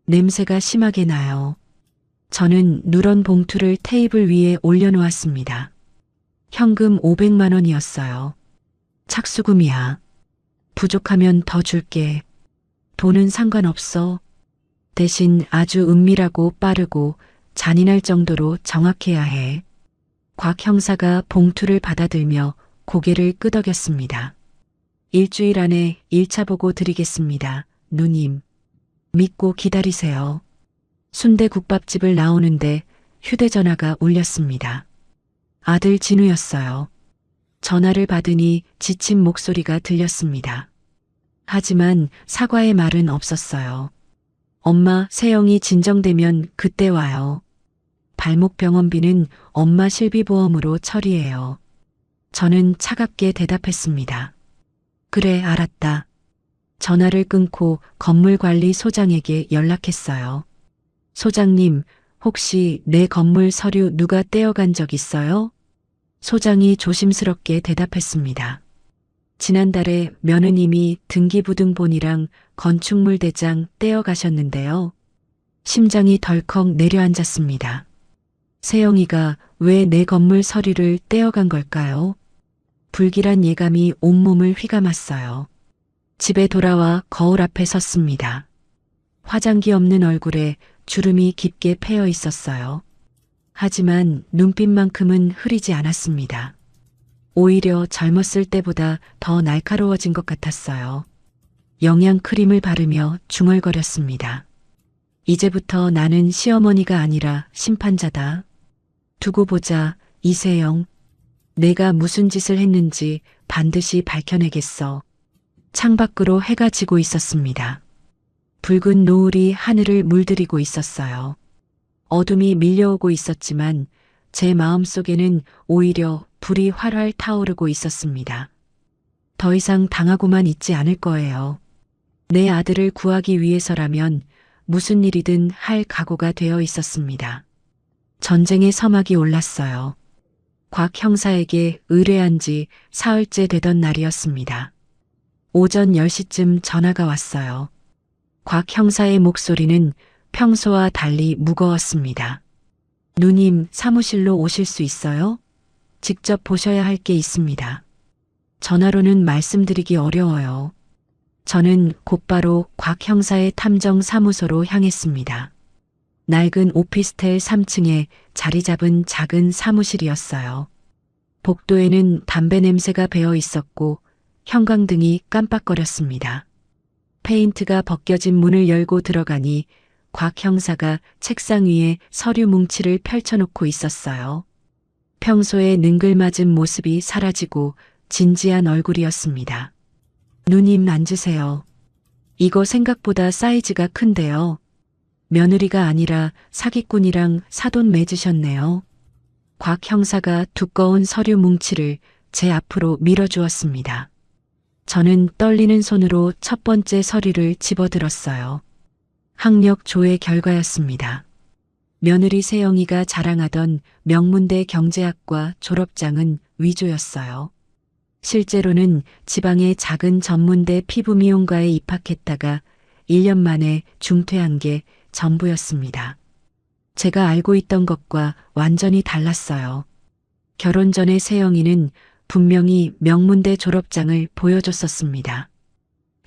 냄새가 심하게 나요. 저는 누런 봉투를 테이블 위에 올려놓았습니다. 현금 500만 원이었어요. 착수금이야. 부족하면 더 줄게. 돈은 상관없어. 대신 아주 은밀하고 빠르고 잔인할 정도로 정확해야 해. 곽 형사가 봉투를 받아들며 고개를 끄덕였습니다. 일주일 안에 1차 보고 드리겠습니다. 누님. 믿고 기다리세요. 순대국밥집을 나오는데 휴대전화가 울렸습니다. 아들 진우였어요. 전화를 받으니 지친 목소리가 들렸습니다. 하지만 사과의 말은 없었어요. 엄마, 세영이 진정되면 그때 와요. 발목 병원비는 엄마 실비보험으로 처리해요. 저는 차갑게 대답했습니다. 그래, 알았다. 전화를 끊고 건물관리소장에게 연락했어요. 소장님, 혹시 내 건물 서류 누가 떼어간 적 있어요? 소장이 조심스럽게 대답했습니다. 지난달에 며느님이 등기부등본이랑 건축물 대장 떼어가셨는데요. 심장이 덜컥 내려앉았습니다. 세영이가 왜 내 건물 서류를 떼어간 걸까요? 불길한 예감이 온몸을 휘감았어요. 집에 돌아와 거울 앞에 섰습니다. 화장기 없는 얼굴에 주름이 깊게 패여 있었어요. 하지만 눈빛만큼은 흐리지 않았습니다. 오히려 젊었을 때보다 더 날카로워진 것 같았어요. 영양 크림을 바르며 중얼거렸습니다. 이제부터 나는 시어머니가 아니라 심판자다. 두고 보자, 이세영. 내가 무슨 짓을 했는지 반드시 밝혀내겠어. 창밖으로 해가 지고 있었습니다. 붉은 노을이 하늘을 물들이고 있었어요. 어둠이 밀려오고 있었지만 제 마음속에는 오히려 불이 활활 타오르고 있었습니다. 더 이상 당하고만 있지 않을 거예요. 내 아들을 구하기 위해서라면 무슨 일이든 할 각오가 되어 있었습니다. 전쟁의 서막이 올랐어요. 곽 형사에게 의뢰한 지 사흘째 되던 날이었습니다. 오전 10시쯤 전화가 왔어요. 곽 형사의 목소리는 평소와 달리 무거웠습니다. 누님, 사무실로 오실 수 있어요? 직접 보셔야 할 게 있습니다. 전화로는 말씀드리기 어려워요. 저는 곧바로 곽 형사의 탐정 사무소로 향했습니다. 낡은 오피스텔 3층에 자리 잡은 작은 사무실이었어요. 복도에는 담배 냄새가 배어 있었고 형광등이 깜빡거렸습니다. 페인트가 벗겨진 문을 열고 들어가니 곽 형사가 책상 위에 서류 뭉치를 펼쳐놓고 있었어요. 평소에 능글맞은 모습이 사라지고 진지한 얼굴이었습니다. 누님 앉으세요. 이거 생각보다 사이즈가 큰데요. 며느리가 아니라 사기꾼이랑 사돈 맺으셨네요. 곽 형사가 두꺼운 서류 뭉치를 제 앞으로 밀어주었습니다. 저는 떨리는 손으로 첫 번째 서류를 집어들었어요. 학력 조회 결과였습니다. 며느리 세영이가 자랑하던 명문대 경제학과 졸업장은 위조였어요. 실제로는 지방의 작은 전문대 피부미용과에 입학했다가 1년 만에 중퇴한 게 전부였습니다. 제가 알고 있던 것과 완전히 달랐어요. 결혼 전에 세영이는 분명히 명문대 졸업장을 보여줬었습니다.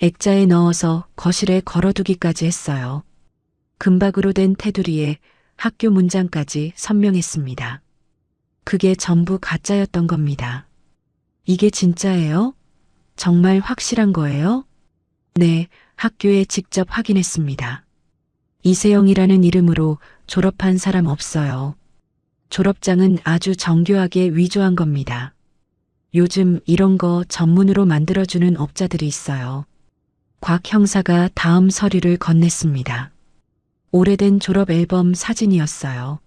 액자에 넣어서 거실에 걸어두기까지 했어요. 금박으로 된 테두리에 학교 문장까지 선명했습니다. 그게 전부 가짜였던 겁니다. 이게 진짜예요? 정말 확실한 거예요? 네, 학교에 직접 확인했습니다. 이세영이라는 이름으로 졸업한 사람 없어요. 졸업장은 아주 정교하게 위조한 겁니다. 요즘 이런 거 전문으로 만들어주는 업자들이 있어요. 곽 형사가 다음 서류를 건넸습니다. 오래된 졸업 앨범 사진이었어요.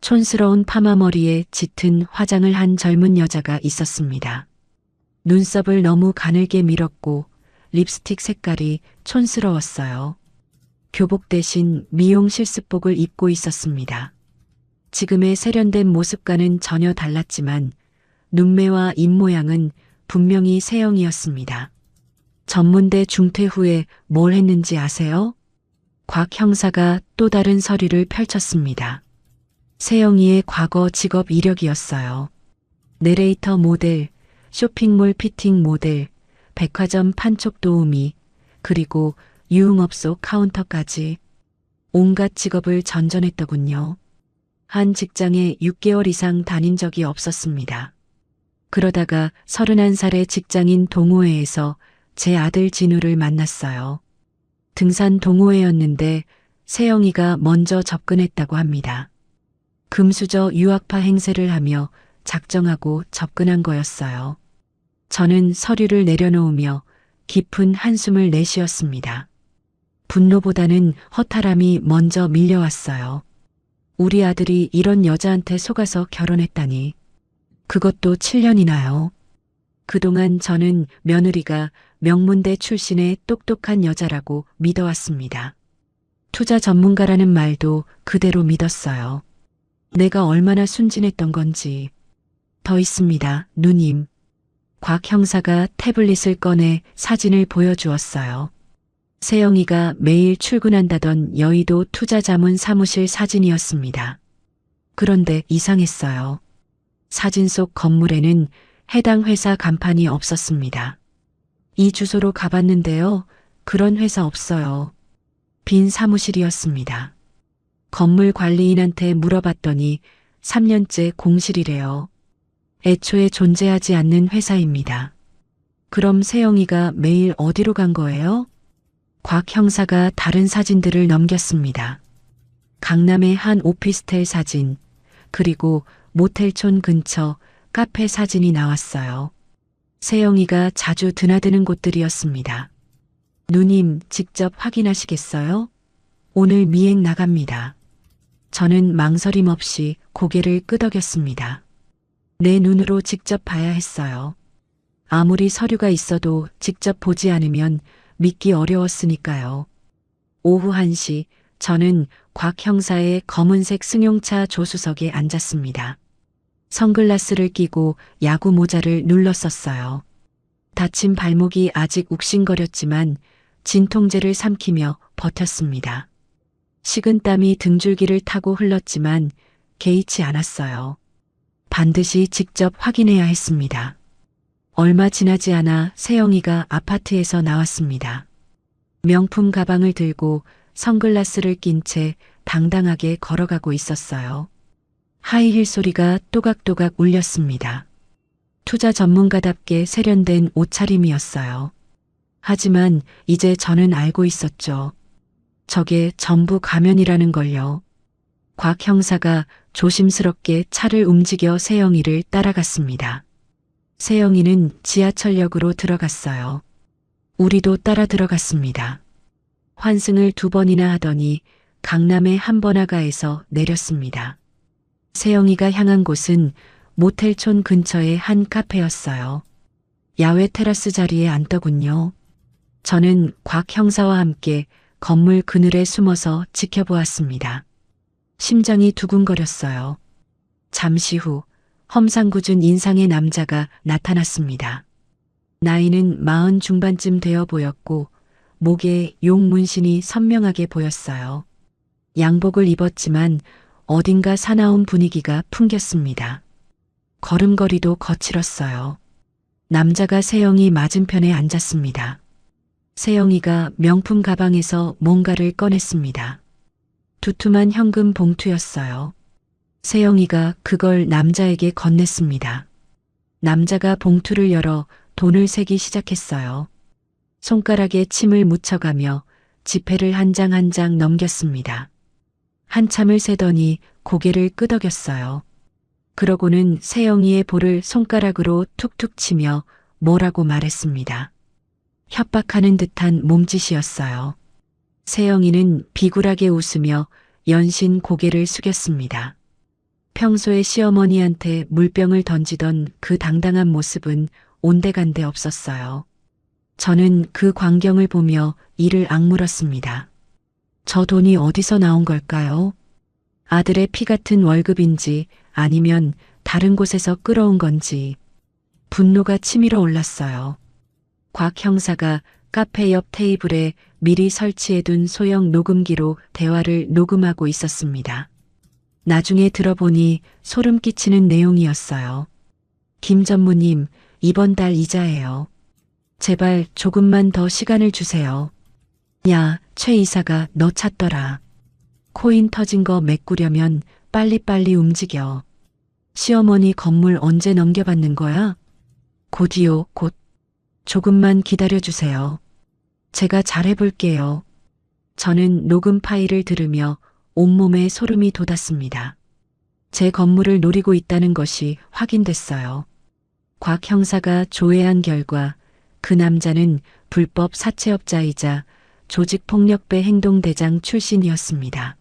촌스러운 파마머리에 짙은 화장을 한 젊은 여자가 있었습니다. 눈썹을 너무 가늘게 밀었고 립스틱 색깔이 촌스러웠어요. 교복 대신 미용 실습복을 입고 있었습니다. 지금의 세련된 모습과는 전혀 달랐지만 눈매와 입모양은 분명히 세영이었습니다. 전문대 중퇴 후에 뭘 했는지 아세요? 곽 형사가 또 다른 서류를 펼쳤습니다. 세영이의 과거 직업 이력이었어요. 내레이터 모델, 쇼핑몰 피팅 모델, 백화점 판촉 도우미, 그리고 유흥업소 카운터까지 온갖 직업을 전전했더군요. 한 직장에 6개월 이상 다닌 적이 없었습니다. 그러다가 31살의 직장인 동호회에서 제 아들 진우를 만났어요. 등산 동호회였는데 세영이가 먼저 접근했다고 합니다. 금수저 유학파 행세를 하며 작정하고 접근한 거였어요. 저는 서류를 내려놓으며 깊은 한숨을 내쉬었습니다. 분노보다는 허탈함이 먼저 밀려왔어요. 우리 아들이 이런 여자한테 속아서 결혼했다니. 그것도 7년이나요. 그동안 저는 며느리가 명문대 출신의 똑똑한 여자라고 믿어왔습니다. 투자 전문가라는 말도 그대로 믿었어요. 내가 얼마나 순진했던 건지. 더 있습니다, 누님. 곽 형사가 태블릿을 꺼내 사진을 보여주었어요. 세영이가 매일 출근한다던 여의도 투자자문 사무실 사진이었습니다. 그런데 이상했어요. 사진 속 건물에는 해당 회사 간판이 없었습니다. 이 주소로 가봤는데요. 그런 회사 없어요. 빈 사무실이었습니다. 건물 관리인한테 물어봤더니 3년째 공실이래요. 애초에 존재하지 않는 회사입니다. 그럼 세영이가 매일 어디로 간 거예요? 곽 형사가 다른 사진들을 넘겼습니다. 강남의 한 오피스텔 사진, 그리고 모텔촌 근처 카페 사진이 나왔어요. 세영이가 자주 드나드는 곳들이었습니다. 누님, 직접 확인하시겠어요? 오늘 미행 나갑니다. 저는 망설임 없이 고개를 끄덕였습니다. 내 눈으로 직접 봐야 했어요. 아무리 서류가 있어도 직접 보지 않으면 믿기 어려웠으니까요. 오후 1시 저는 곽 형사의 검은색 승용차 조수석에 앉았습니다. 선글라스를 끼고 야구 모자를 눌렀었어요. 다친 발목이 아직 욱신거렸지만 진통제를 삼키며 버텼습니다. 식은땀이 등줄기를 타고 흘렀지만 개의치 않았어요. 반드시 직접 확인해야 했습니다. 얼마 지나지 않아 세영이가 아파트에서 나왔습니다. 명품 가방을 들고 선글라스를 낀 채 당당하게 걸어가고 있었어요. 하이힐 소리가 또각또각 울렸습니다. 투자 전문가답게 세련된 옷차림이었어요. 하지만 이제 저는 알고 있었죠. 저게 전부 가면이라는 걸요. 곽 형사가 조심스럽게 차를 움직여 세영이를 따라갔습니다. 세영이는 지하철역으로 들어갔어요. 우리도 따라 들어갔습니다. 환승을 2번이나 하더니 강남의 한 번화가에서 내렸습니다. 세영이가 향한 곳은 모텔촌 근처의 한 카페였어요. 야외 테라스 자리에 앉더군요. 저는 곽 형사와 함께 건물 그늘에 숨어서 지켜보았습니다. 심장이 두근거렸어요. 잠시 후 험상궂은 인상의 남자가 나타났습니다. 나이는 40 중반쯤 되어 보였고 목에 용 문신이 선명하게 보였어요. 양복을 입었지만 어딘가 사나운 분위기가 풍겼습니다. 걸음걸이도 거칠었어요. 남자가 세영이 맞은편에 앉았습니다. 세영이가 명품 가방에서 뭔가를 꺼냈습니다. 두툼한 현금 봉투였어요. 세영이가 그걸 남자에게 건넸습니다. 남자가 봉투를 열어 돈을 세기 시작했어요. 손가락에 침을 묻혀가며 지폐를 한 장 한 장 넘겼습니다. 한참을 세더니 고개를 끄덕였어요. 그러고는 세영이의 볼을 손가락으로 툭툭 치며 뭐라고 말했습니다. 협박하는 듯한 몸짓이었어요. 세영이는 비굴하게 웃으며 연신 고개를 숙였습니다. 평소에 시어머니한테 물병을 던지던 그 당당한 모습은 온데간데 없었어요. 저는 그 광경을 보며 이를 악물었습니다. 저 돈이 어디서 나온 걸까요? 아들의 피 같은 월급인지 아니면 다른 곳에서 끌어온 건지 분노가 치밀어 올랐어요. 곽 형사가 카페 옆 테이블에 미리 설치해둔 소형 녹음기로 대화를 녹음하고 있었습니다. 나중에 들어보니 소름 끼치는 내용이었어요. 김 전무님, 이번 달 이자예요. 제발 조금만 더 시간을 주세요. 야, 최 이사가 너 찾더라. 코인 터진 거 메꾸려면 빨리빨리 움직여. 시어머니 건물 언제 넘겨받는 거야? 곧이요, 곧. 조금만 기다려주세요. 제가 잘해볼게요. 저는 녹음 파일을 들으며 온몸에 소름이 돋았습니다. 제 건물을 노리고 있다는 것이 확인됐어요. 곽 형사가 조회한 결과 그 남자는 불법 사채업자이자 조직폭력배 행동대장 출신이었습니다.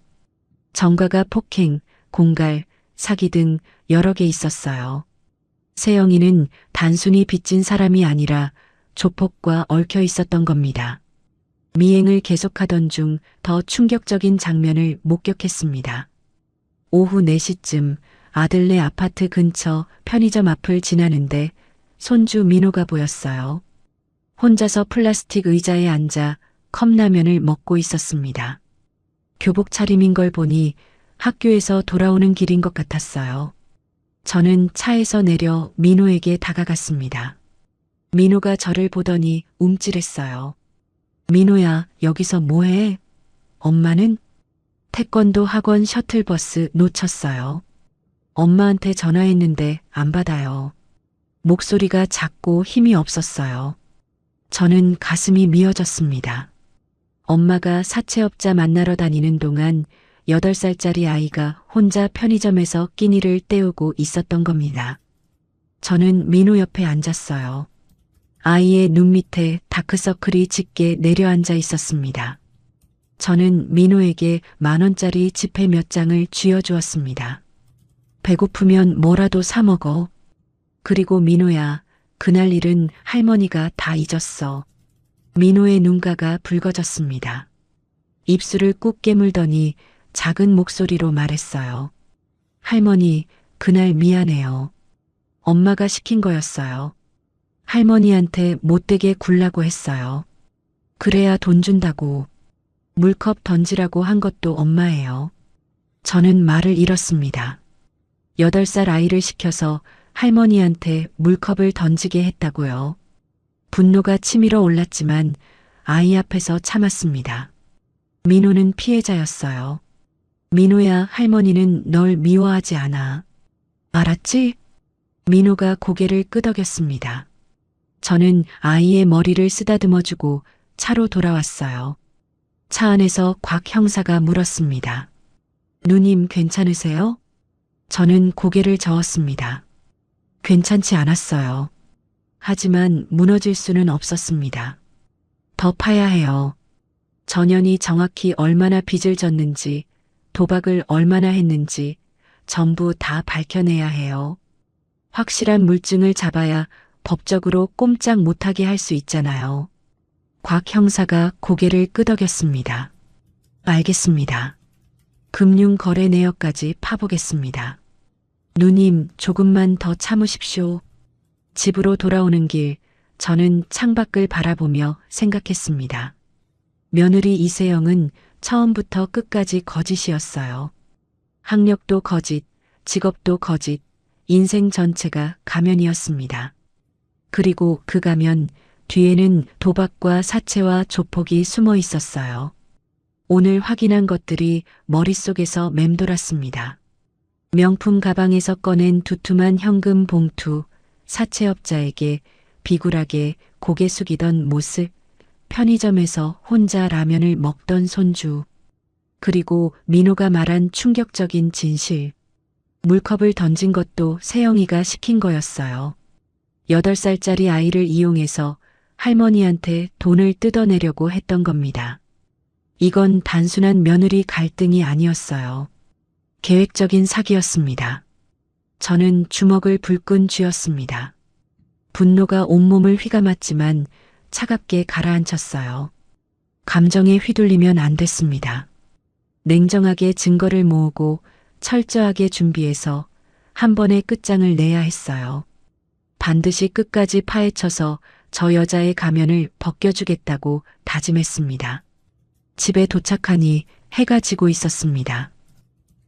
전과가 폭행, 공갈, 사기 등 여러 개 있었어요. 세영이는 단순히 빚진 사람이 아니라 조폭과 얽혀 있었던 겁니다. 미행을 계속하던 중 더 충격적인 장면을 목격했습니다. 오후 4시쯤 아들네 아파트 근처 편의점 앞을 지나는데 손주 민호가 보였어요. 혼자서 플라스틱 의자에 앉아 컵라면을 먹고 있었습니다. 교복 차림인 걸 보니 학교에서 돌아오는 길인 것 같았어요. 저는 차에서 내려 민호에게 다가갔습니다. 민호가 저를 보더니 움찔했어요. 민호야, 여기서 뭐해? 엄마는? 태권도 학원 셔틀버스 놓쳤어요. 엄마한테 전화했는데 안 받아요. 목소리가 작고 힘이 없었어요. 저는 가슴이 미어졌습니다. 엄마가 사채업자 만나러 다니는 동안 8살짜리 아이가 혼자 편의점에서 끼니를 때우고 있었던 겁니다. 저는 민호 옆에 앉았어요. 아이의 눈 밑에 다크서클이 짙게 내려앉아 있었습니다. 저는 민호에게 10,000원짜리 지폐 몇 장을 쥐어주었습니다. 배고프면 뭐라도 사 먹어. 그리고 민호야, 그날 일은 할머니가 다 잊었어. 민호의 눈가가 붉어졌습니다. 입술을 꾹 깨물더니 작은 목소리로 말했어요. 할머니, 그날 미안해요. 엄마가 시킨 거였어요. 할머니한테 못되게 굴라고 했어요. 그래야 돈 준다고. 물컵 던지라고 한 것도 엄마예요. 저는 말을 잃었습니다. 8살 아이를 시켜서 할머니한테 물컵을 던지게 했다고요. 분노가 치밀어 올랐지만 아이 앞에서 참았습니다. 민호는 피해자였어요. 민호야, 할머니는 널 미워하지 않아. 알았지? 민호가 고개를 끄덕였습니다. 저는 아이의 머리를 쓰다듬어주고 차로 돌아왔어요. 차 안에서 곽 형사가 물었습니다. 누님 괜찮으세요? 저는 고개를 저었습니다. 괜찮지 않았어요. 하지만 무너질 수는 없었습니다. 더 파야 해요. 전현이 정확히 얼마나 빚을 졌는지, 도박을 얼마나 했는지 전부 다 밝혀내야 해요. 확실한 물증을 잡아야 법적으로 꼼짝 못하게 할 수 있잖아요. 곽 형사가 고개를 끄덕였습니다. 알겠습니다. 금융거래 내역까지 파보겠습니다. 누님, 조금만 더 참으십시오. 집으로 돌아오는 길, 저는 창밖을 바라보며 생각했습니다. 며느리 이세영은 처음부터 끝까지 거짓이었어요. 학력도 거짓, 직업도 거짓, 인생 전체가 가면이었습니다. 그리고 그 가면 뒤에는 도박과 사채와 조폭이 숨어 있었어요. 오늘 확인한 것들이 머릿속에서 맴돌았습니다. 명품 가방에서 꺼낸 두툼한 현금 봉투, 사채업자에게 비굴하게 고개 숙이던 모습, 편의점에서 혼자 라면을 먹던 손주, 그리고 민호가 말한 충격적인 진실. 물컵을 던진 것도 세영이가 시킨 거였어요. 8살짜리 아이를 이용해서 할머니한테 돈을 뜯어내려고 했던 겁니다. 이건 단순한 며느리 갈등이 아니었어요. 계획적인 사기였습니다. 저는 주먹을 불끈 쥐었습니다. 분노가 온몸을 휘감았지만 차갑게 가라앉혔어요. 감정에 휘둘리면 안 됐습니다. 냉정하게 증거를 모으고 철저하게 준비해서 한 번에 끝장을 내야 했어요. 반드시 끝까지 파헤쳐서 저 여자의 가면을 벗겨주겠다고 다짐했습니다. 집에 도착하니 해가 지고 있었습니다.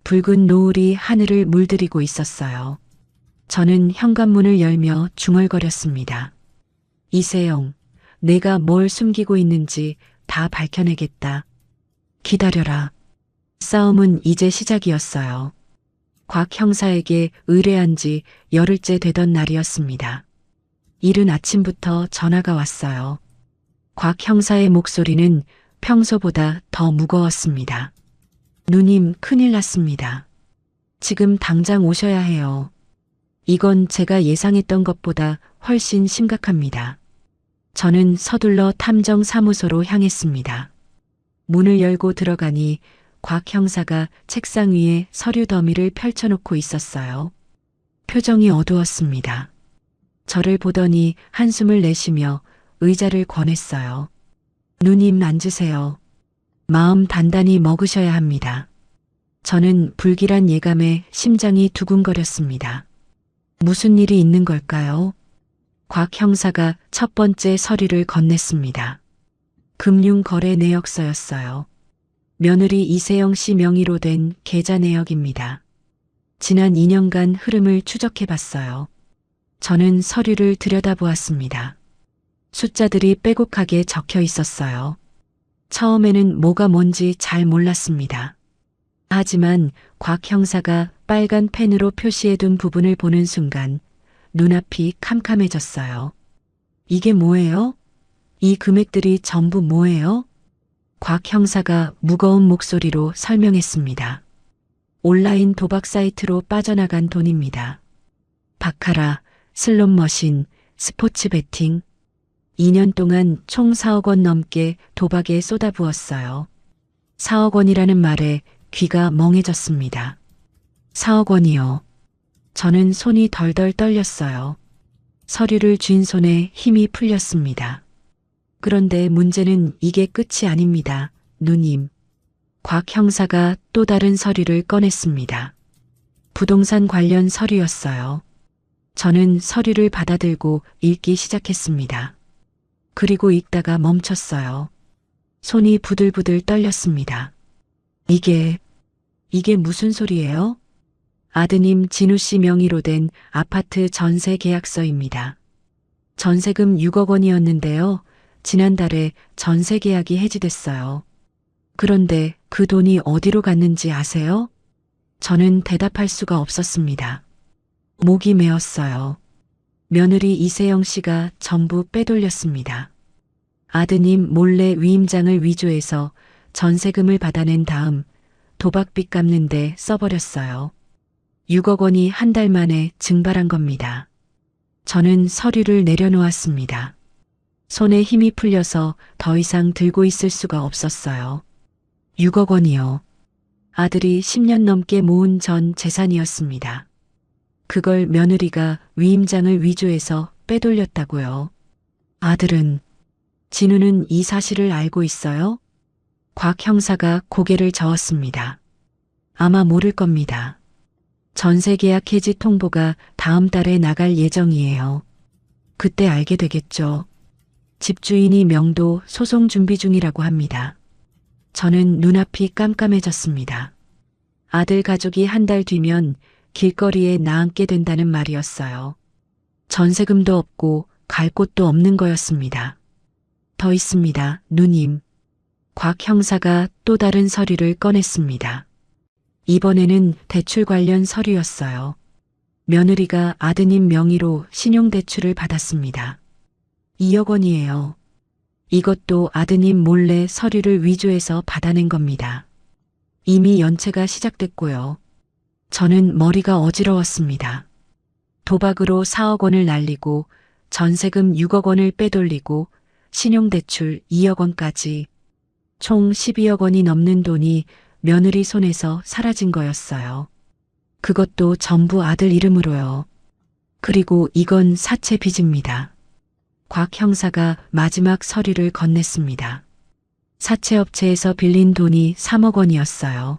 붉은 노을이 하늘을 물들이고 있었어요. 저는 현관문을 열며 중얼거렸습니다. 이세영, 내가 뭘 숨기고 있는지 다 밝혀내겠다. 기다려라. 싸움은 이제 시작이었어요. 곽 형사에게 의뢰한 지 열흘째 되던 날이었습니다. 이른 아침부터 전화가 왔어요. 곽 형사의 목소리는 평소보다 더 무거웠습니다. 누님, 큰일 났습니다. 지금 당장 오셔야 해요. 이건 제가 예상했던 것보다 훨씬 심각합니다. 저는 서둘러 탐정사무소로 향했습니다. 문을 열고 들어가니 곽 형사가 책상 위에 서류 더미를 펼쳐놓고 있었어요. 표정이 어두웠습니다. 저를 보더니 한숨을 내쉬며 의자를 권했어요. 누님, 앉으세요. 마음 단단히 먹으셔야 합니다. 저는 불길한 예감에 심장이 두근거렸습니다. 무슨 일이 있는 걸까요? 곽 형사가 첫 번째 서류를 건넸습니다. 금융거래 내역서였어요. 며느리 이세영 씨 명의로 된 계좌 내역입니다. 지난 2년간 흐름을 추적해 봤어요. 저는 서류를 들여다보았습니다. 숫자들이 빼곡하게 적혀 있었어요. 처음에는 뭐가 뭔지 잘 몰랐습니다. 하지만 곽 형사가 빨간 펜으로 표시해둔 부분을 보는 순간 눈앞이 캄캄해졌어요. 이게 뭐예요? 이 금액들이 전부 뭐예요? 곽 형사가 무거운 목소리로 설명했습니다. 온라인 도박 사이트로 빠져나간 돈입니다. 바카라, 슬롯머신, 스포츠 베팅. 2년 동안 총 4억 원 넘게 도박에 쏟아부었어요. 4억 원이라는 말에 귀가 멍해졌습니다. 4억 원이요. 저는 손이 덜덜 떨렸어요. 서류를 쥔 손에 힘이 풀렸습니다. 그런데 문제는 이게 끝이 아닙니다. 누님. 곽 형사가 또 다른 서류를 꺼냈습니다. 부동산 관련 서류였어요. 저는 서류를 받아들고 읽기 시작했습니다. 그리고 읽다가 멈췄어요. 손이 부들부들 떨렸습니다. 이게 무슨 소리예요? 아드님 진우 씨 명의로 된 아파트 전세 계약서입니다. 전세금 6억 원이었는데요. 지난달에 전세 계약이 해지됐어요. 그런데 그 돈이 어디로 갔는지 아세요? 저는 대답할 수가 없었습니다. 목이 메었어요. 며느리 이세영 씨가 전부 빼돌렸습니다. 아드님 몰래 위임장을 위조해서 전세금을 받아낸 다음 도박빚 갚는데 써버렸어요. 6억 원이 한 달 만에 증발한 겁니다. 저는 서류를 내려놓았습니다. 손에 힘이 풀려서 더 이상 들고 있을 수가 없었어요. 6억 원이요. 아들이 10년 넘게 모은 전 재산이었습니다. 그걸 며느리가 위임장을 위조해서 빼돌렸다고요. 아들은, 진우는 이 사실을 알고 있어요? 곽 형사가 고개를 저었습니다. 아마 모를 겁니다. 전세 계약 해지 통보가 다음 달에 나갈 예정이에요. 그때 알게 되겠죠. 집주인이 명도 소송 준비 중이라고 합니다. 저는 눈앞이 깜깜해졌습니다. 아들 가족이 한 달 뒤면 길거리에 나앉게 된다는 말이었어요. 전세금도 없고 갈 곳도 없는 거였습니다. 더 있습니다, 누님. 곽 형사가 또 다른 서류를 꺼냈습니다. 이번에는 대출 관련 서류였어요. 며느리가 아드님 명의로 신용대출을 받았습니다. 2억 원이에요. 이것도 아드님 몰래 서류를 위조해서 받아낸 겁니다. 이미 연체가 시작됐고요. 저는 머리가 어지러웠습니다. 도박으로 4억 원을 날리고 전세금 6억 원을 빼돌리고 신용대출 2억 원까지 총 12억 원이 넘는 돈이 며느리 손에서 사라진 거였어요. 그것도 전부 아들 이름으로요. 그리고 이건 사채 빚입니다. 곽 형사가 마지막 서류를 건넸습니다. 사채업체에서 빌린 돈이 3억 원이었어요.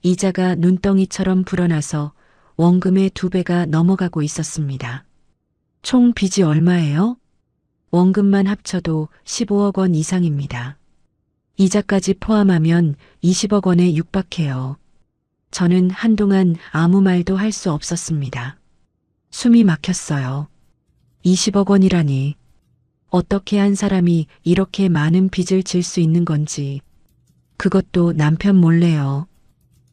이자가 눈덩이처럼 불어나서 원금의 2배가 넘어가고 있었습니다. 총 빚이 얼마예요? 원금만 합쳐도 15억 원 이상입니다. 이자까지 포함하면 20억 원에 육박해요. 저는 한동안 아무 말도 할 수 없었습니다. 숨이 막혔어요. 20억 원이라니. 어떻게 한 사람이 이렇게 많은 빚을 질 수 있는 건지. 그것도 남편 몰래요.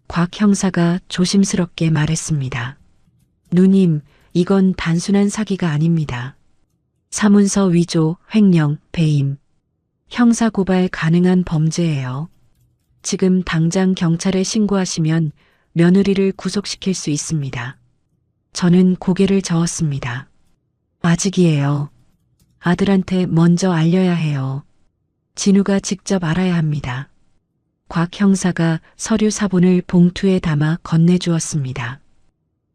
곽 형사가 조심스럽게 말했습니다. 누님, 이건 단순한 사기가 아닙니다. 사문서 위조, 횡령, 배임. 형사고발 가능한 범죄예요. 지금 당장 경찰에 신고하시면 며느리를 구속시킬 수 있습니다. 저는 고개를 저었습니다. 아직이에요. 아들한테 먼저 알려야 해요. 진우가 직접 알아야 합니다. 곽 형사가 서류 사본을 봉투에 담아 건네주었습니다.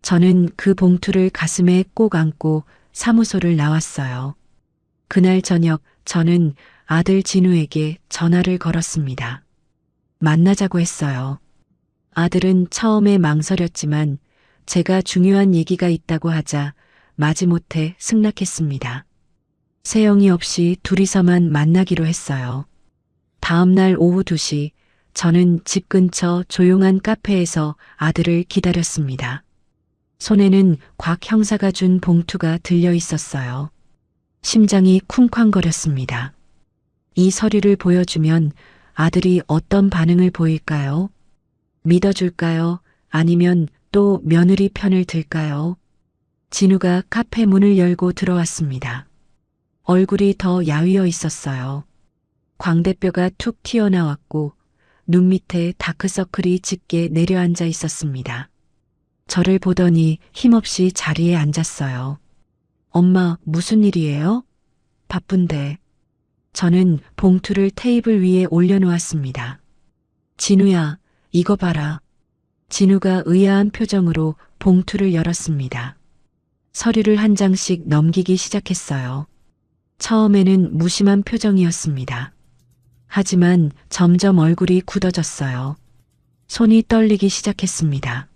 저는 그 봉투를 가슴에 꼭 안고 사무소를 나왔어요. 그날 저녁 저는 아들 진우에게 전화를 걸었습니다. 만나자고 했어요. 아들은 처음에 망설였지만 제가 중요한 얘기가 있다고 하자 마지못해 승낙했습니다. 세영이 없이 둘이서만 만나기로 했어요. 다음 날 오후 2시 저는 집 근처 조용한 카페에서 아들을 기다렸습니다. 손에는 곽 형사가 준 봉투가 들려 있었어요. 심장이 쿵쾅거렸습니다. 이 서류를 보여주면 아들이 어떤 반응을 보일까요? 믿어줄까요? 아니면 또 며느리 편을 들까요? 진우가 카페 문을 열고 들어왔습니다. 얼굴이 더 야위어 있었어요. 광대뼈가 툭 튀어나왔고 눈 밑에 다크서클이 짙게 내려앉아 있었습니다. 저를 보더니 힘없이 자리에 앉았어요. 엄마, 무슨 일이에요? 바쁜데. 저는 봉투를 테이블 위에 올려놓았습니다. 진우야, 이거 봐라. 진우가 의아한 표정으로 봉투를 열었습니다. 서류를 한 장씩 넘기기 시작했어요. 처음에는 무심한 표정이었습니다. 하지만 점점 얼굴이 굳어졌어요. 손이 떨리기 시작했습니다.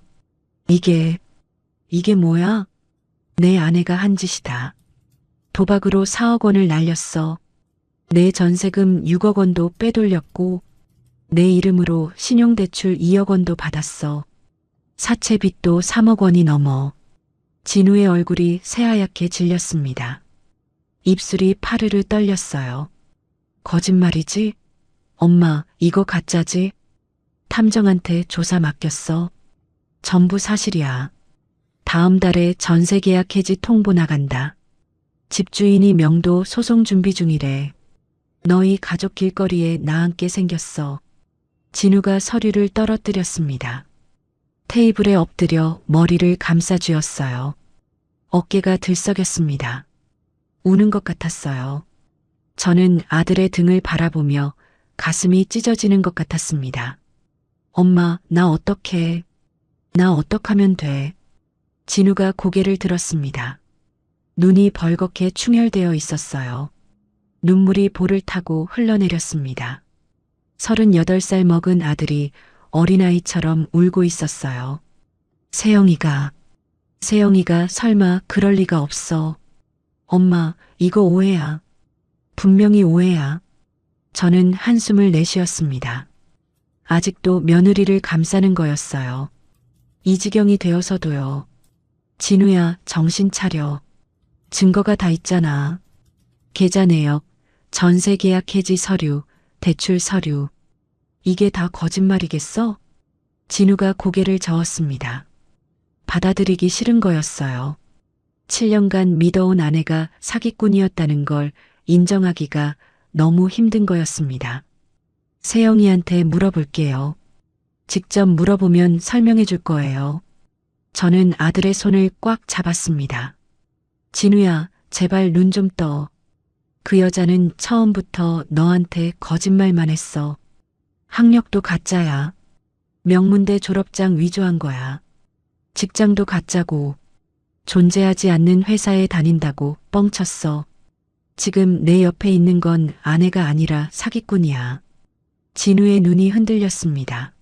이게 뭐야? 내 아내가 한 짓이다. 도박으로 4억 원을 날렸어. 내 전세금 6억 원도 빼돌렸고 내 이름으로 신용대출 2억 원도 받았어. 사채빚도 3억 원이 넘어. 진우의 얼굴이 새하얗게 질렸습니다. 입술이 파르르 떨렸어요. 거짓말이지? 엄마, 이거 가짜지? 탐정한테 조사 맡겼어. 전부 사실이야. 다음 달에 전세 계약 해지 통보 나간다. 집주인이 명도 소송 준비 중이래. 너희 가족 길거리에 나앉게 생겼어. 진우가 서류를 떨어뜨렸습니다. 테이블에 엎드려 머리를 감싸쥐었어요. 어깨가 들썩였습니다. 우는 것 같았어요. 저는 아들의 등을 바라보며 가슴이 찢어지는 것 같았습니다. 엄마, 나 어떡해? 나 어떡하면 돼? 진우가 고개를 들었습니다. 눈이 벌겋게 충혈되어 있었어요. 눈물이 볼을 타고 흘러내렸습니다. 38살 먹은 아들이 어린아이처럼 울고 있었어요. 세영이가 설마 그럴 리가 없어. 엄마, 이거 오해야. 분명히 오해야. 저는 한숨을 내쉬었습니다. 아직도 며느리를 감싸는 거였어요. 이 지경이 되어서도요. 진우야, 정신 차려. 증거가 다 있잖아. 계좌 내역, 전세 계약 해지 서류, 대출 서류. 이게 다 거짓말이겠어? 진우가 고개를 저었습니다. 받아들이기 싫은 거였어요. 7년간 믿어온 아내가 사기꾼이었다는 걸 인정하기가 너무 힘든 거였습니다. 세영이한테 물어볼게요. 직접 물어보면 설명해 줄 거예요. 저는 아들의 손을 꽉 잡았습니다. 진우야, 제발 눈 좀 떠. 그 여자는 처음부터 너한테 거짓말만 했어. 학력도 가짜야. 명문대 졸업장 위조한 거야. 직장도 가짜고 존재하지 않는 회사에 다닌다고 뻥쳤어. 지금 내 옆에 있는 건 아내가 아니라 사기꾼이야. 진우의 눈이 흔들렸습니다.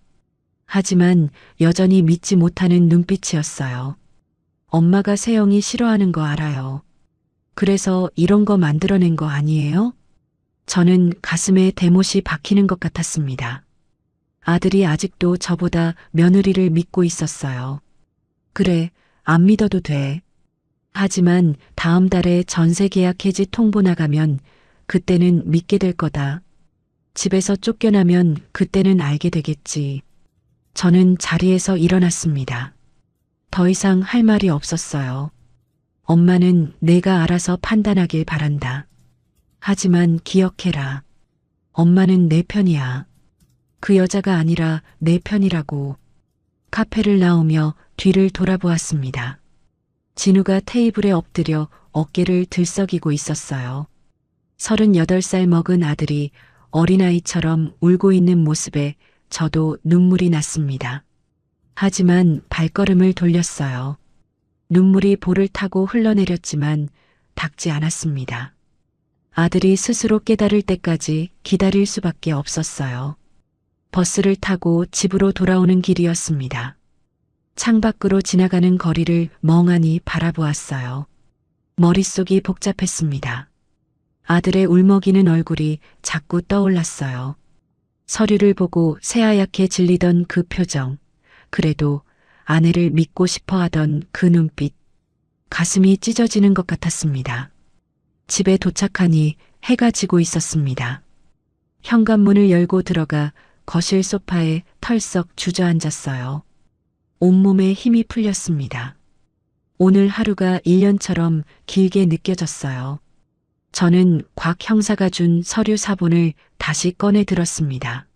하지만 여전히 믿지 못하는 눈빛이었어요. 엄마가 세영이 싫어하는 거 알아요. 그래서 이런 거 만들어낸 거 아니에요? 저는 가슴에 대못이 박히는 것 같았습니다. 아들이 아직도 저보다 며느리를 믿고 있었어요. 그래, 안 믿어도 돼. 하지만 다음 달에 전세 계약 해지 통보 나가면 그때는 믿게 될 거다. 집에서 쫓겨나면 그때는 알게 되겠지. 저는 자리에서 일어났습니다. 더 이상 할 말이 없었어요. 엄마는 내가 알아서 판단하길 바란다. 하지만 기억해라. 엄마는 내 편이야. 그 여자가 아니라 내 편이라고. 카페를 나오며 뒤를 돌아보았습니다. 진우가 테이블에 엎드려 어깨를 들썩이고 있었어요. 38살 먹은 아들이 어린아이처럼 울고 있는 모습에 저도 눈물이 났습니다. 하지만 발걸음을 돌렸어요. 눈물이 볼을 타고 흘러내렸지만 닿지 않았습니다. 아들이 스스로 깨달을 때까지 기다릴 수밖에 없었어요. 버스를 타고 집으로 돌아오는 길이었습니다. 창밖으로 지나가는 거리를 멍하니 바라보았어요. 머릿속이 복잡했습니다. 아들의 울먹이는 얼굴이 자꾸 떠올랐어요. 서류를 보고 새하얗게 질리던 그 표정, 그래도 아내를 믿고 싶어 하던 그 눈빛, 가슴이 찢어지는 것 같았습니다. 집에 도착하니 해가 지고 있었습니다. 현관문을 열고 들어가 거실 소파에 털썩 주저앉았어요. 온몸에 힘이 풀렸습니다. 오늘 하루가 1년처럼 길게 느껴졌어요. 저는 곽 형사가 준 서류 사본을 다시 꺼내 들었습니다.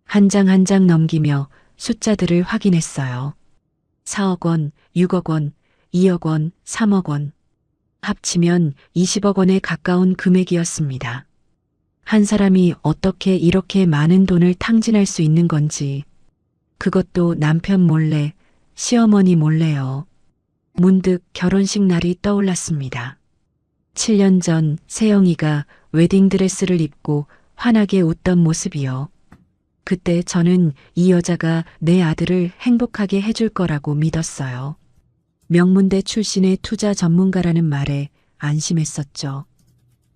한 장 한 장 넘기며 숫자들을 확인했어요. 4억 원, 6억 원, 2억 원, 3억 원. 합치면 20억 원에 가까운 금액이었습니다. 한 사람이 어떻게 이렇게 많은 돈을 탕진할 수 있는 건지. 그것도 남편 몰래, 시어머니 몰래요. 문득 결혼식 날이 떠올랐습니다. 7년 전 세영이가 웨딩드레스를 입고 환하게 웃던 모습이요. 그때 저는 이 여자가 내 아들을 행복하게 해줄 거라고 믿었어요. 명문대 출신의 투자 전문가라는 말에 안심했었죠.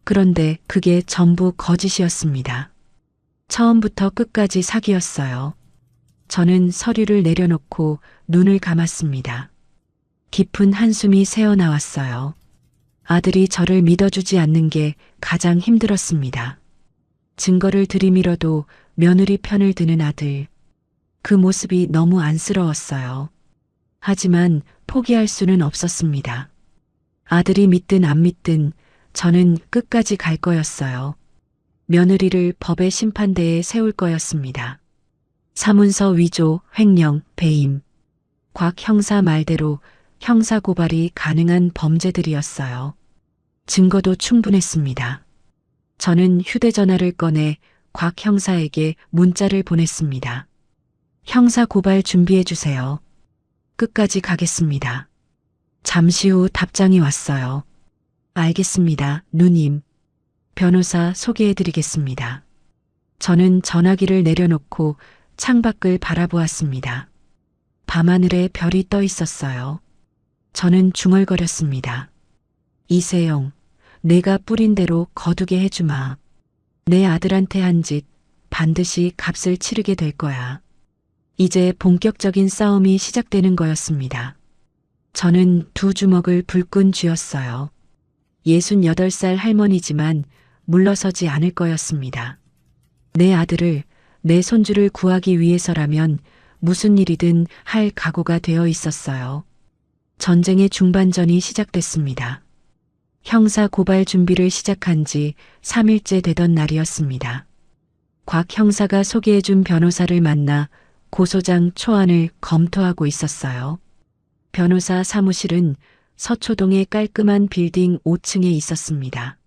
그런데 그게 전부 거짓이었습니다. 처음부터 끝까지 사기였어요. 저는 서류를 내려놓고 눈을 감았습니다. 깊은 한숨이 새어나왔어요. 아들이 저를 믿어주지 않는 게 가장 힘들었습니다. 증거를 들이밀어도 며느리 편을 드는 아들. 그 모습이 너무 안쓰러웠어요. 하지만 포기할 수는 없었습니다. 아들이 믿든 안 믿든 저는 끝까지 갈 거였어요. 며느리를 법의 심판대에 세울 거였습니다. 사문서 위조, 횡령, 배임. 곽 형사 말대로 형사 고발이 가능한 범죄들이었어요. 증거도 충분했습니다. 저는 휴대전화를 꺼내 곽 형사에게 문자를 보냈습니다. 형사 고발 준비해 주세요. 끝까지 가겠습니다. 잠시 후 답장이 왔어요. 알겠습니다, 누님. 변호사 소개해 드리겠습니다. 저는 전화기를 내려놓고 창밖을 바라보았습니다. 밤하늘에 별이 떠 있었어요. 저는 중얼거렸습니다. 이세영, 내가 뿌린 대로 거두게 해주마. 내 아들한테 한 짓 반드시 값을 치르게 될 거야. 이제 본격적인 싸움이 시작되는 거였습니다. 저는 두 주먹을 불끈 쥐었어요. 68살 할머니지만 물러서지 않을 거였습니다. 내 아들을, 내 손주를 구하기 위해서라면 무슨 일이든 할 각오가 되어 있었어요. 전쟁의 중반전이 시작됐습니다. 형사 고발 준비를 시작한 지 3일째 되던 날이었습니다. 곽 형사가 소개해준 변호사를 만나 고소장 초안을 검토하고 있었어요. 변호사 사무실은 서초동의 깔끔한 빌딩 5층에 있었습니다.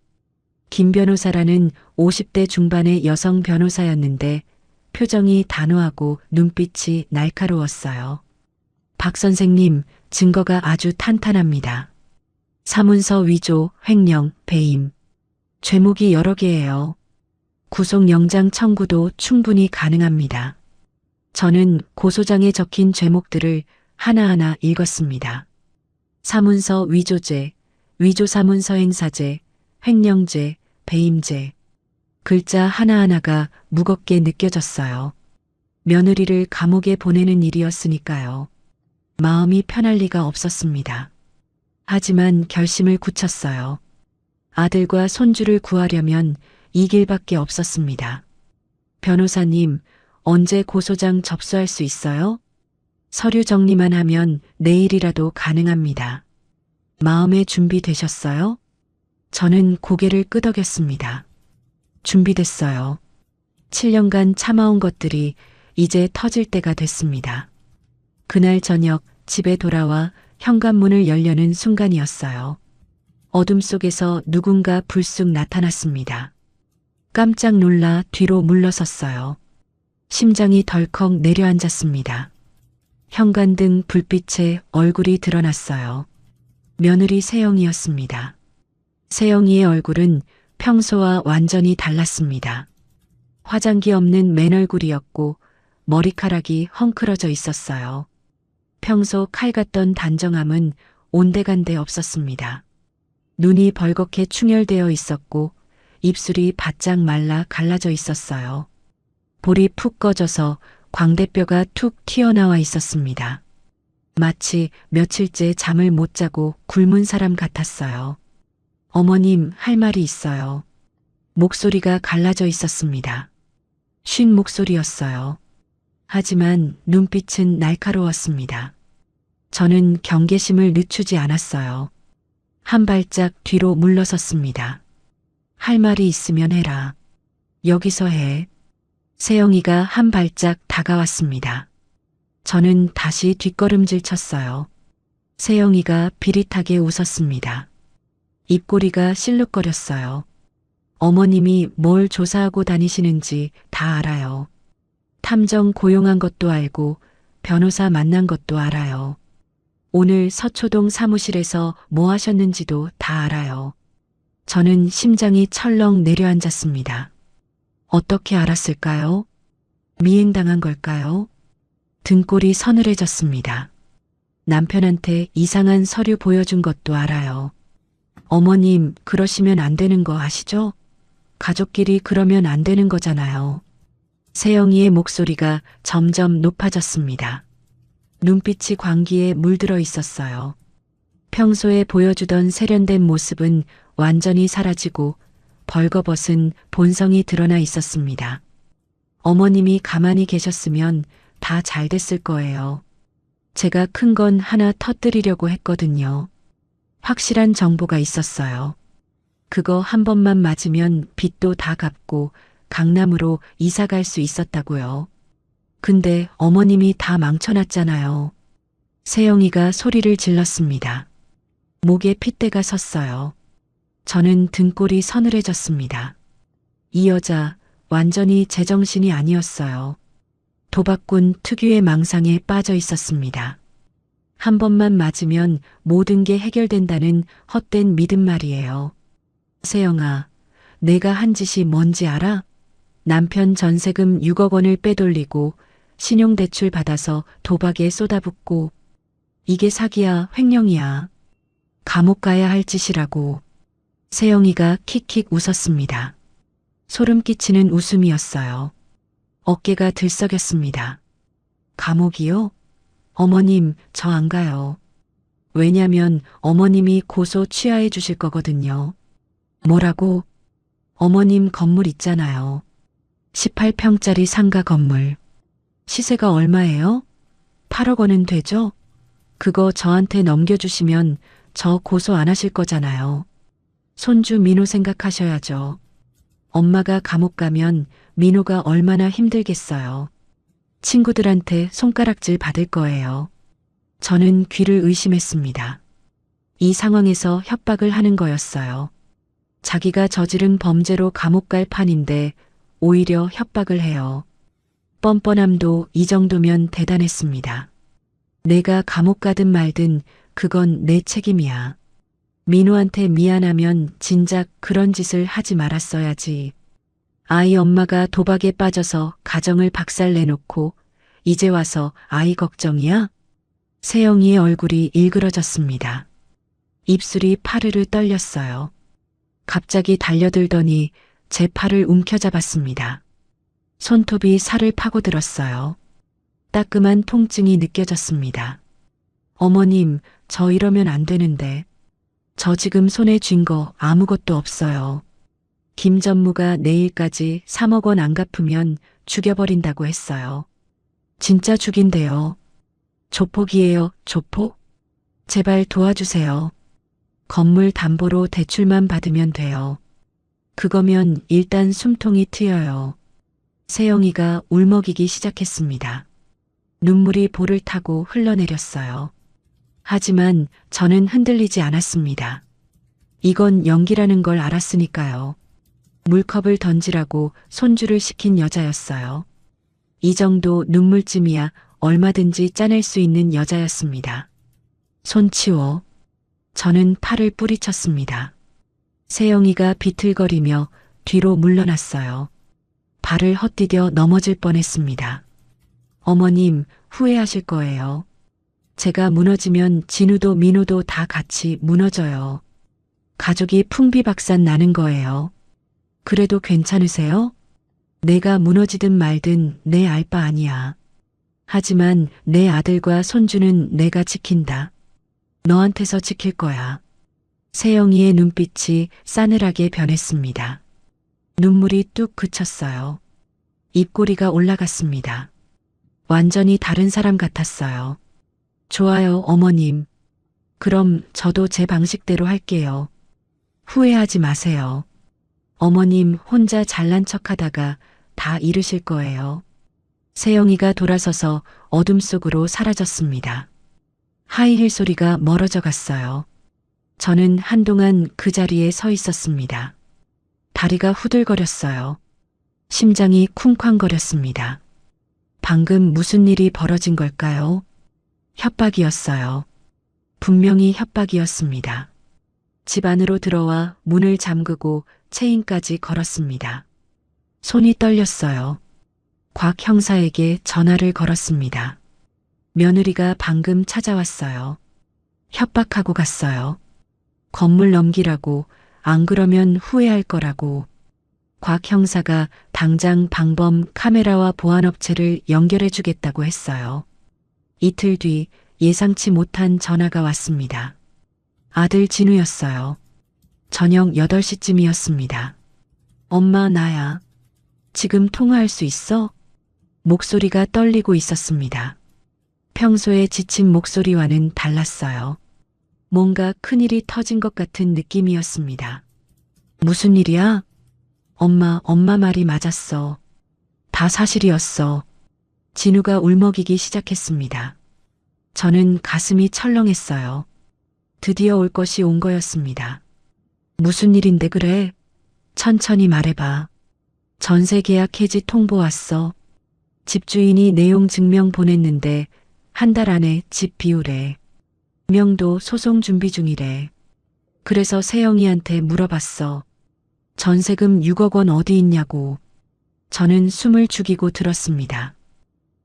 김 변호사라는 50대 중반의 여성 변호사였는데 표정이 단호하고 눈빛이 날카로웠어요. 박 선생님, 증거가 아주 탄탄합니다. 사문서 위조, 횡령, 배임. 죄목이 여러 개예요. 구속영장 청구도 충분히 가능합니다. 저는 고소장에 적힌 죄목들을 하나하나 읽었습니다. 사문서 위조죄, 위조사문서 행사죄, 횡령죄, 배임죄. 글자 하나하나가 무겁게 느껴졌어요. 며느리를 감옥에 보내는 일이었으니까요. 마음이 편할 리가 없었습니다. 하지만 결심을 굳혔어요. 아들과 손주를 구하려면 이 길밖에 없었습니다. 변호사님, 언제 고소장 접수할 수 있어요? 서류 정리만 하면 내일이라도 가능합니다. 마음의 준비 되셨어요? 저는 고개를 끄덕였습니다. 준비됐어요. 7년간 참아온 것들이 이제 터질 때가 됐습니다. 그날 저녁 집에 돌아와 현관문을 열려는 순간이었어요. 어둠 속에서 누군가 불쑥 나타났습니다. 깜짝 놀라 뒤로 물러섰어요. 심장이 덜컥 내려앉았습니다. 현관등 불빛에 얼굴이 드러났어요. 며느리 세영이었습니다. 세영이의 얼굴은 평소와 완전히 달랐습니다. 화장기 없는 맨얼굴이었고 머리카락이 헝클어져 있었어요. 평소 칼 같던 단정함은 온데간데 없었습니다. 눈이 벌겋게 충혈되어 있었고 입술이 바짝 말라 갈라져 있었어요. 볼이 푹 꺼져서 광대뼈가 툭 튀어나와 있었습니다. 마치 며칠째 잠을 못 자고 굶은 사람 같았어요. 어머님, 할 말이 있어요. 목소리가 갈라져 있었습니다. 쉰 목소리였어요. 하지만 눈빛은 날카로웠습니다. 저는 경계심을 늦추지 않았어요. 한 발짝 뒤로 물러섰습니다. 할 말이 있으면 해라. 여기서 해. 세영이가 한 발짝 다가왔습니다. 저는 다시 뒷걸음질 쳤어요. 세영이가 비릿하게 웃었습니다. 입꼬리가 실룩거렸어요. 어머님이 뭘 조사하고 다니시는지 다 알아요. 탐정 고용한 것도 알고 변호사 만난 것도 알아요. 오늘 서초동 사무실에서 뭐 하셨는지도 다 알아요. 저는 심장이 철렁 내려앉았습니다. 어떻게 알았을까요? 미행당한 걸까요? 등골이 서늘해졌습니다. 남편한테 이상한 서류 보여준 것도 알아요. 어머님, 그러시면 안 되는 거 아시죠? 가족끼리 그러면 안 되는 거잖아요. 세영이의 목소리가 점점 높아졌습니다. 눈빛이 광기에 물들어 있었어요. 평소에 보여주던 세련된 모습은 완전히 사라지고 벌거벗은 본성이 드러나 있었습니다. 어머님이 가만히 계셨으면 다 잘 됐을 거예요. 제가 큰 건 하나 터뜨리려고 했거든요. 확실한 정보가 있었어요. 그거 한 번만 맞으면 빚도 다 갚고 강남으로 이사 갈 수 있었다고요. 근데 어머님이 다 망쳐놨잖아요. 세영이가 소리를 질렀습니다. 목에 핏대가 섰어요. 저는 등골이 서늘해졌습니다. 이 여자 완전히 제정신이 아니었어요. 도박꾼 특유의 망상에 빠져 있었습니다. 한 번만 맞으면 모든 게 해결된다는 헛된 믿음 말이에요. 세영아, 내가 한 짓이 뭔지 알아? 남편 전세금 6억 원을 빼돌리고 신용대출 받아서 도박에 쏟아붓고 이게 사기야, 횡령이야. 감옥 가야 할 짓이라고. 세영이가 킥킥 웃었습니다. 소름 끼치는 웃음이었어요. 어깨가 들썩였습니다. 감옥이요? 어머님, 저 안 가요. 왜냐면 어머님이 고소 취하해 주실 거거든요. 뭐라고? 어머님 건물 있잖아요. 18평짜리 상가 건물. 시세가 얼마예요? 8억 원은 되죠? 그거 저한테 넘겨주시면 저 고소 안 하실 거잖아요. 손주 민호 생각하셔야죠. 엄마가 감옥 가면 민호가 얼마나 힘들겠어요. 친구들한테 손가락질 받을 거예요. 저는 귀를 의심했습니다. 이 상황에서 협박을 하는 거였어요. 자기가 저지른 범죄로 감옥 갈 판인데 오히려 협박을 해요. 뻔뻔함도 이 정도면 대단했습니다. 내가 감옥 가든 말든 그건 내 책임이야. 민호한테 미안하면 진작 그런 짓을 하지 말았어야지. 아이 엄마가 도박에 빠져서 가정을 박살내놓고 이제 와서 아이 걱정이야? 세영이의 얼굴이 일그러졌습니다. 입술이 파르르 떨렸어요. 갑자기 달려들더니 제 팔을 움켜잡았습니다. 손톱이 살을 파고들었어요. 따끔한 통증이 느껴졌습니다. 어머님, 저 이러면 안 되는데. 저 지금 손에 쥔 거 아무것도 없어요. 김 전무가 내일까지 3억 원 안 갚으면 죽여버린다고 했어요. 진짜 죽인대요. 조폭이에요, 조폭? 제발 도와주세요. 건물 담보로 대출만 받으면 돼요. 그거면 일단 숨통이 트여요. 세영이가 울먹이기 시작했습니다. 눈물이 볼을 타고 흘러내렸어요. 하지만 저는 흔들리지 않았습니다. 이건 연기라는 걸 알았으니까요. 물컵을 던지라고 손주를 시킨 여자였어요. 이 정도 눈물쯤이야 얼마든지 짜낼 수 있는 여자였습니다. 손 치워. 저는 팔을 뿌리쳤습니다. 세영이가 비틀거리며 뒤로 물러났어요. 발을 헛디뎌 넘어질 뻔했습니다. 어머님, 후회하실 거예요. 제가 무너지면 진우도 민우도 다 같이 무너져요. 가족이 풍비박산 나는 거예요. 그래도 괜찮으세요? 내가 무너지든 말든 내 알 바 아니야. 하지만 내 아들과 손주는 내가 지킨다. 너한테서 지킬 거야. 세영이의 눈빛이 싸늘하게 변했습니다. 눈물이 뚝 그쳤어요. 입꼬리가 올라갔습니다. 완전히 다른 사람 같았어요. 좋아요, 어머님. 그럼 저도 제 방식대로 할게요. 후회하지 마세요. 어머님 혼자 잘난 척 하다가 다 잃으실 거예요. 세영이가 돌아서서 어둠 속으로 사라졌습니다. 하이힐 소리가 멀어져 갔어요. 저는 한동안 그 자리에 서 있었습니다. 다리가 후들거렸어요. 심장이 쿵쾅거렸습니다. 방금 무슨 일이 벌어진 걸까요? 협박이었어요. 분명히 협박이었습니다. 집 안으로 들어와 문을 잠그고 체인까지 걸었습니다. 손이 떨렸어요. 곽 형사에게 전화를 걸었습니다. 며느리가 방금 찾아왔어요. 협박하고 갔어요. 건물 넘기라고, 안 그러면 후회할 거라고. 곽 형사가 당장 방범 카메라와 보안업체를 연결해 주겠다고 했어요. 이틀 뒤 예상치 못한 전화가 왔습니다. 아들 진우였어요. 저녁 8시쯤이었습니다. 엄마, 나야. 지금 통화할 수 있어? 목소리가 떨리고 있었습니다. 평소에 지친 목소리와는 달랐어요. 뭔가 큰일이 터진 것 같은 느낌이었습니다. 무슨 일이야? 엄마 말이 맞았어. 다 사실이었어. 진우가 울먹이기 시작했습니다. 저는 가슴이 철렁했어요. 드디어 올 것이 온 거였습니다. 무슨 일인데 그래? 천천히 말해봐. 전세 계약 해지 통보 왔어. 집주인이 내용 증명 보냈는데 한 달 안에 집 비우래. 명도 소송 준비 중이래. 그래서 세영이한테 물어봤어. 전세금 6억 원 어디 있냐고. 저는 숨을 죽이고 들었습니다.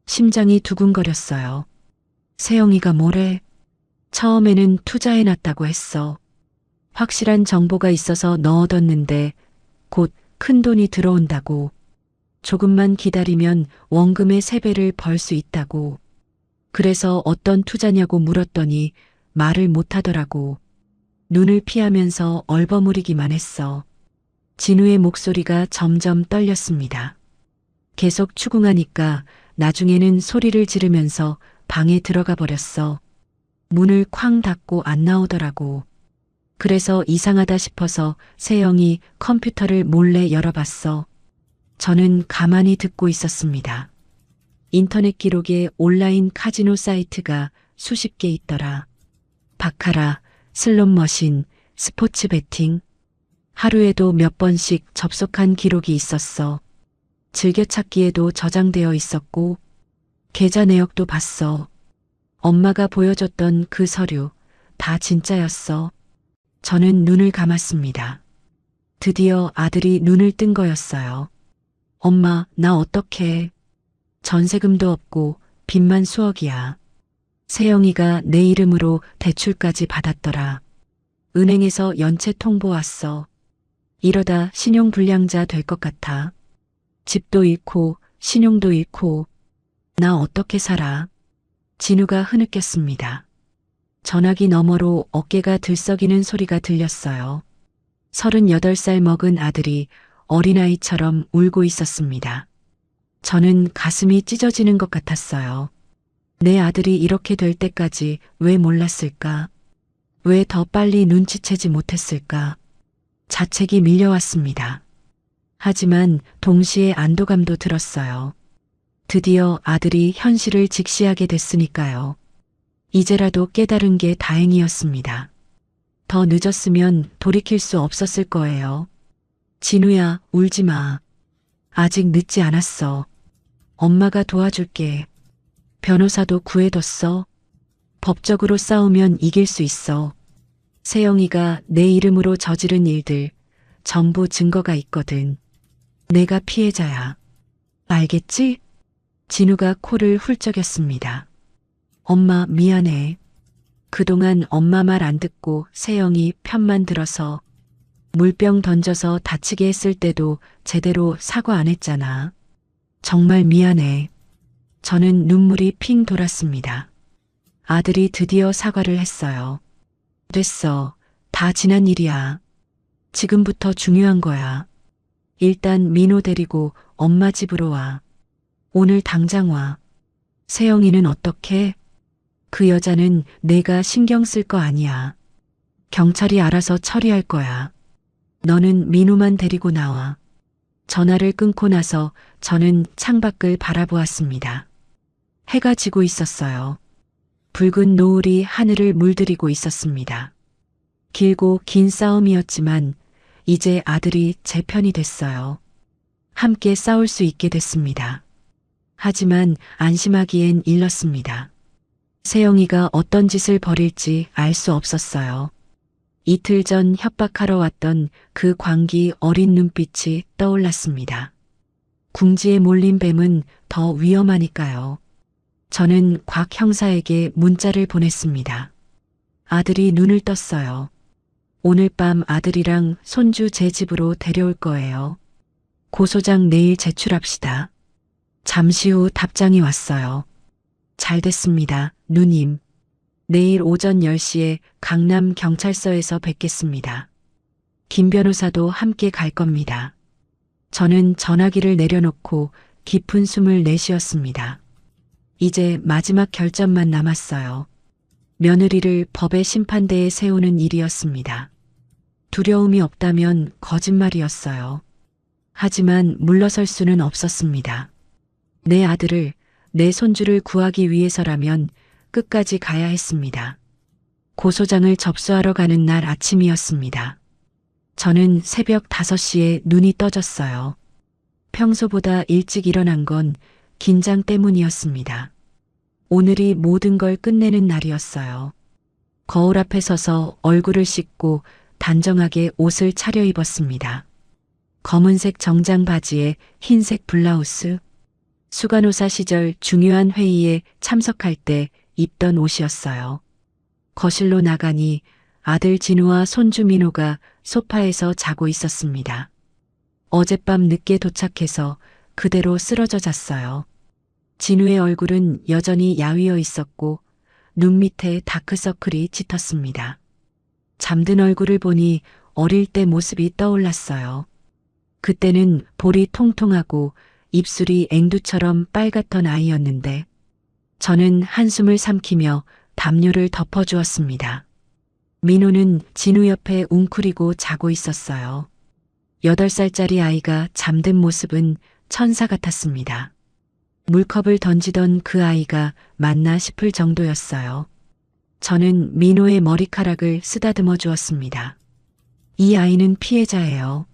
심장이 두근거렸어요. 세영이가 뭐래? 처음에는 투자해놨다고 했어. 확실한 정보가 있어서 넣어뒀는데 곧 큰돈이 들어온다고. 조금만 기다리면 원금의 3배를 벌 수 있다고. 그래서 어떤 투자냐고 물었더니 말을 못하더라고. 눈을 피하면서 얼버무리기만 했어. 진우의 목소리가 점점 떨렸습니다. 계속 추궁하니까 나중에는 소리를 지르면서 방에 들어가 버렸어. 문을 쾅 닫고 안 나오더라고. 그래서 이상하다 싶어서 세영이 컴퓨터를 몰래 열어봤어. 저는 가만히 듣고 있었습니다. 인터넷 기록에 온라인 카지노 사이트가 수십 개 있더라. 바카라, 슬롯머신, 스포츠 베팅. 하루에도 몇 번씩 접속한 기록이 있었어. 즐겨찾기에도 저장되어 있었고 계좌 내역도 봤어. 엄마가 보여줬던 그 서류 다 진짜였어. 저는 눈을 감았습니다. 드디어 아들이 눈을 뜬 거였어요. 엄마, 나 어떡해. 전세금도 없고 빚만 수억이야. 세영이가 내 이름으로 대출까지 받았더라. 은행에서 연체 통보 왔어. 이러다 신용불량자 될 것 같아. 집도 잃고 신용도 잃고 나 어떻게 살아. 진우가 흐느꼈습니다. 전화기 너머로 어깨가 들썩이는 소리가 들렸어요. 38살 먹은 아들이 어린아이처럼 울고 있었습니다. 저는 가슴이 찢어지는 것 같았어요. 내 아들이 이렇게 될 때까지 왜 몰랐을까? 왜 더 빨리 눈치채지 못했을까? 자책이 밀려왔습니다. 하지만 동시에 안도감도 들었어요. 드디어 아들이 현실을 직시하게 됐으니까요. 이제라도 깨달은 게 다행이었습니다. 더 늦었으면 돌이킬 수 없었을 거예요. 진우야, 울지 마. 아직 늦지 않았어. 엄마가 도와줄게. 변호사도 구해뒀어. 법적으로 싸우면 이길 수 있어. 세영이가 내 이름으로 저지른 일들 전부 증거가 있거든. 내가 피해자야. 알겠지? 진우가 코를 훌쩍였습니다. 엄마 미안해. 그동안 엄마 말 안 듣고 세영이 편만 들어서 물병 던져서 다치게 했을 때도 제대로 사과 안 했잖아. 정말 미안해. 저는 눈물이 핑 돌았습니다. 아들이 드디어 사과를 했어요. 됐어. 다 지난 일이야. 지금부터 중요한 거야. 일단 민호 데리고 엄마 집으로 와. 오늘 당장 와. 세영이는 어떻게? 그 여자는 내가 신경 쓸 거 아니야. 경찰이 알아서 처리할 거야. 너는 민호만 데리고 나와. 전화를 끊고 나서 저는 창밖을 바라보았습니다. 해가 지고 있었어요. 붉은 노을이 하늘을 물들이고 있었습니다. 길고 긴 싸움이었지만 이제 아들이 제 편이 됐어요. 함께 싸울 수 있게 됐습니다. 하지만 안심하기엔 일렀습니다. 세영이가 어떤 짓을 벌일지 알 수 없었어요. 이틀 전 협박하러 왔던 그 광기 어린 눈빛이 떠올랐습니다. 궁지에 몰린 뱀은 더 위험하니까요. 저는 곽 형사에게 문자를 보냈습니다. 아들이 눈을 떴어요. 오늘 밤 아들이랑 손주 제 집으로 데려올 거예요. 고소장 내일 제출합시다. 잠시 후 답장이 왔어요. 잘 됐습니다, 누님. 내일 오전 10시에 강남 경찰서에서 뵙겠습니다. 김 변호사도 함께 갈 겁니다. 저는 전화기를 내려놓고 깊은 숨을 내쉬었습니다. 이제 마지막 결점만 남았어요. 며느리를 법의 심판대에 세우는 일이었습니다. 두려움이 없다면 거짓말이었어요. 하지만 물러설 수는 없었습니다. 내 아들을, 내 손주를 구하기 위해서라면 끝까지 가야 했습니다. 고소장을 접수하러 가는 날 아침이었습니다. 저는 새벽 5시에 눈이 떠졌어요. 평소보다 일찍 일어난 건 긴장 때문이었습니다. 오늘이 모든 걸 끝내는 날이었어요. 거울 앞에 서서 얼굴을 씻고 단정하게 옷을 차려입었습니다. 검은색 정장 바지에 흰색 블라우스. 수간호사 시절 중요한 회의에 참석할 때 입던 옷이었어요. 거실로 나가니 아들 진우와 손주 민호가 소파에서 자고 있었습니다. 어젯밤 늦게 도착해서 그대로 쓰러져 잤어요. 진우의 얼굴은 여전히 야위어 있었고 눈 밑에 다크서클이 짙었습니다. 잠든 얼굴을 보니 어릴 때 모습이 떠올랐어요. 그때는 볼이 통통하고 입술이 앵두처럼 빨갛던 아이였는데 저는 한숨을 삼키며 담요를 덮어주었습니다. 민호는 진우 옆에 웅크리고 자고 있었어요. 8살짜리 아이가 잠든 모습은 천사 같았습니다. 물컵을 던지던 그 아이가 맞나 싶을 정도였어요. 저는 민호의 머리카락을 쓰다듬어 주었습니다. 이 아이는 피해자예요.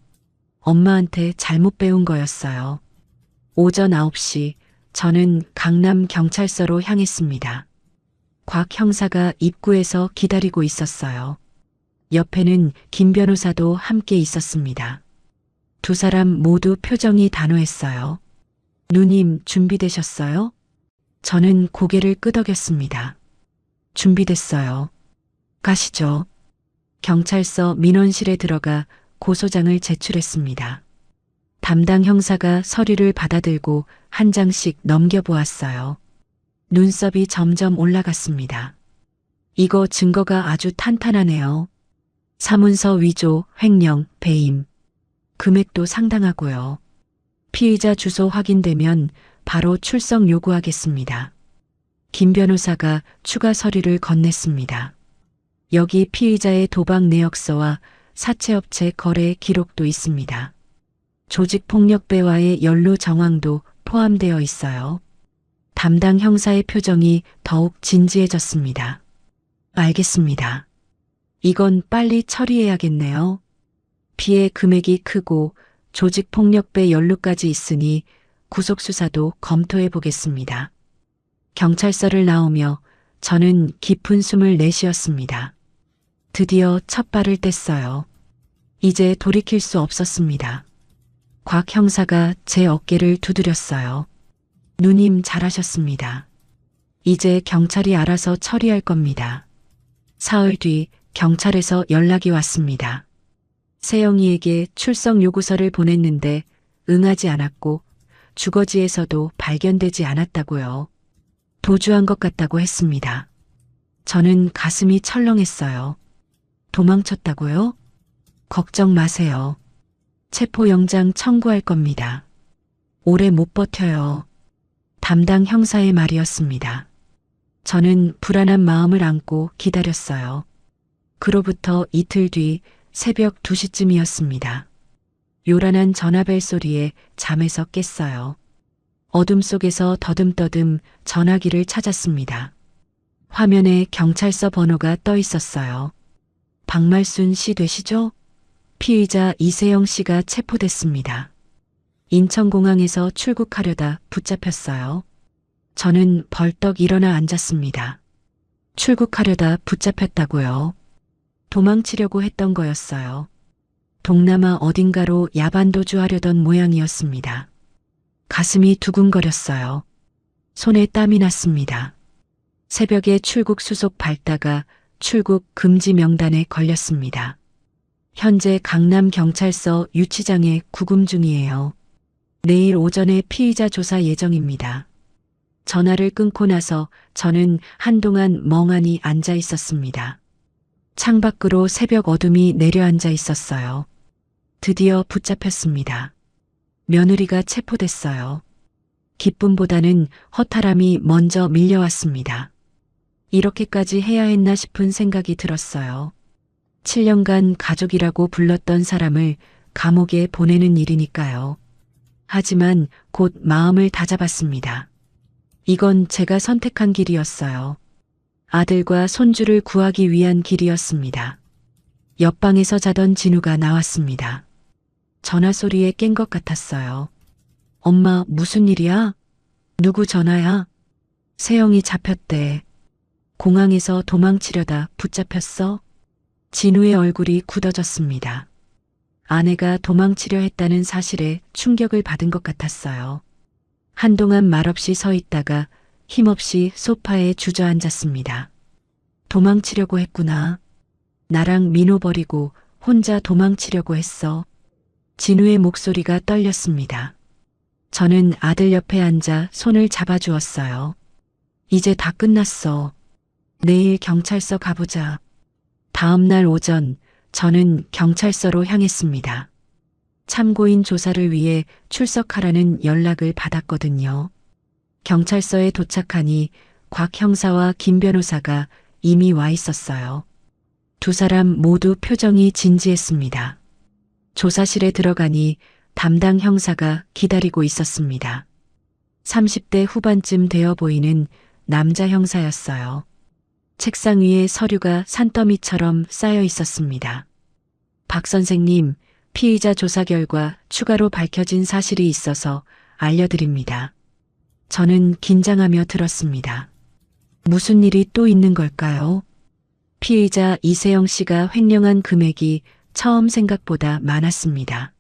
엄마한테 잘못 배운 거였어요. 오전 9시 저는 강남 경찰서로 향했습니다. 곽 형사가 입구에서 기다리고 있었어요. 옆에는 김 변호사도 함께 있었습니다. 두 사람 모두 표정이 단호했어요. 누님 준비되셨어요? 저는 고개를 끄덕였습니다. 준비됐어요. 가시죠. 경찰서 민원실에 들어가 고소장을 제출했습니다. 담당 형사가 서류를 받아들고 한 장씩 넘겨보았어요. 눈썹이 점점 올라갔습니다. 이거 증거가 아주 탄탄하네요. 사문서 위조, 횡령, 배임. 금액도 상당하고요. 피의자 주소 확인되면 바로 출석 요구하겠습니다. 김 변호사가 추가 서류를 건넸습니다. 여기 피의자의 도박 내역서와 사채업체 거래 기록도 있습니다. 조직폭력배와의 연루 정황도 포함되어 있어요. 담당 형사의 표정이 더욱 진지해졌습니다. 알겠습니다. 이건 빨리 처리해야겠네요. 피해 금액이 크고 조직폭력배 연루까지 있으니 구속수사도 검토해 보겠습니다. 경찰서를 나오며 저는 깊은 숨을 내쉬었습니다. 드디어 첫 발을 뗐어요. 이제 돌이킬 수 없었습니다. 곽 형사가 제 어깨를 두드렸어요. 누님 잘하셨습니다. 이제 경찰이 알아서 처리할 겁니다. 사흘 뒤 경찰에서 연락이 왔습니다. 세영이에게 출석 요구서를 보냈는데 응하지 않았고 주거지에서도 발견되지 않았다고요. 도주한 것 같다고 했습니다. 저는 가슴이 철렁했어요. 도망쳤다고요? 걱정 마세요. 체포영장 청구할 겁니다. 오래 못 버텨요. 담당 형사의 말이었습니다. 저는 불안한 마음을 안고 기다렸어요. 그로부터 이틀 뒤 새벽 2시쯤이었습니다. 요란한 전화벨 소리에 잠에서 깼어요. 어둠 속에서 더듬더듬 전화기를 찾았습니다. 화면에 경찰서 번호가 떠 있었어요. 박말순 씨 되시죠? 피의자 이세영 씨가 체포됐습니다. 인천공항에서 출국하려다 붙잡혔어요. 저는 벌떡 일어나 앉았습니다. 출국하려다 붙잡혔다고요. 도망치려고 했던 거였어요. 동남아 어딘가로 야반도주하려던 모양이었습니다. 가슴이 두근거렸어요. 손에 땀이 났습니다. 새벽에 출국 수속 밟다가 출국 금지 명단에 걸렸습니다. 현재 강남경찰서 유치장에 구금 중이에요. 내일 오전에 피의자 조사 예정입니다. 전화를 끊고 나서 저는 한동안 멍하니 앉아 있었습니다. 창밖으로 새벽 어둠이 내려앉아 있었어요. 드디어 붙잡혔습니다. 며느리가 체포됐어요. 기쁨보다는 허탈함이 먼저 밀려왔습니다. 이렇게까지 해야 했나 싶은 생각이 들었어요. 7년간 가족이라고 불렀던 사람을 감옥에 보내는 일이니까요. 하지만 곧 마음을 다잡았습니다. 이건 제가 선택한 길이었어요. 아들과 손주를 구하기 위한 길이었습니다. 옆방에서 자던 진우가 나왔습니다. 전화 소리에 깬 것 같았어요. 엄마, 무슨 일이야? 누구 전화야? 세영이 잡혔대. 공항에서 도망치려다 붙잡혔어? 진우의 얼굴이 굳어졌습니다. 아내가 도망치려 했다는 사실에 충격을 받은 것 같았어요. 한동안 말없이 서 있다가 힘없이 소파에 주저앉았습니다. 도망치려고 했구나. 나랑 민호 버리고 혼자 도망치려고 했어. 진우의 목소리가 떨렸습니다. 저는 아들 옆에 앉아 손을 잡아주었어요. 이제 다 끝났어. 내일 경찰서 가보자. 다음 날 오전 저는 경찰서로 향했습니다. 참고인 조사를 위해 출석하라는 연락을 받았거든요. 경찰서에 도착하니 곽 형사와 김 변호사가 이미 와 있었어요. 두 사람 모두 표정이 진지했습니다. 조사실에 들어가니 담당 형사가 기다리고 있었습니다. 30대 후반쯤 되어 보이는 남자 형사였어요. 책상 위에 서류가 산더미처럼 쌓여 있었습니다. 박 선생님, 피의자 조사 결과 추가로 밝혀진 사실이 있어서 알려드립니다. 저는 긴장하며 들었습니다. 무슨 일이 또 있는 걸까요? 피의자 이세영 씨가 횡령한 금액이 처음 생각보다 많았습니다.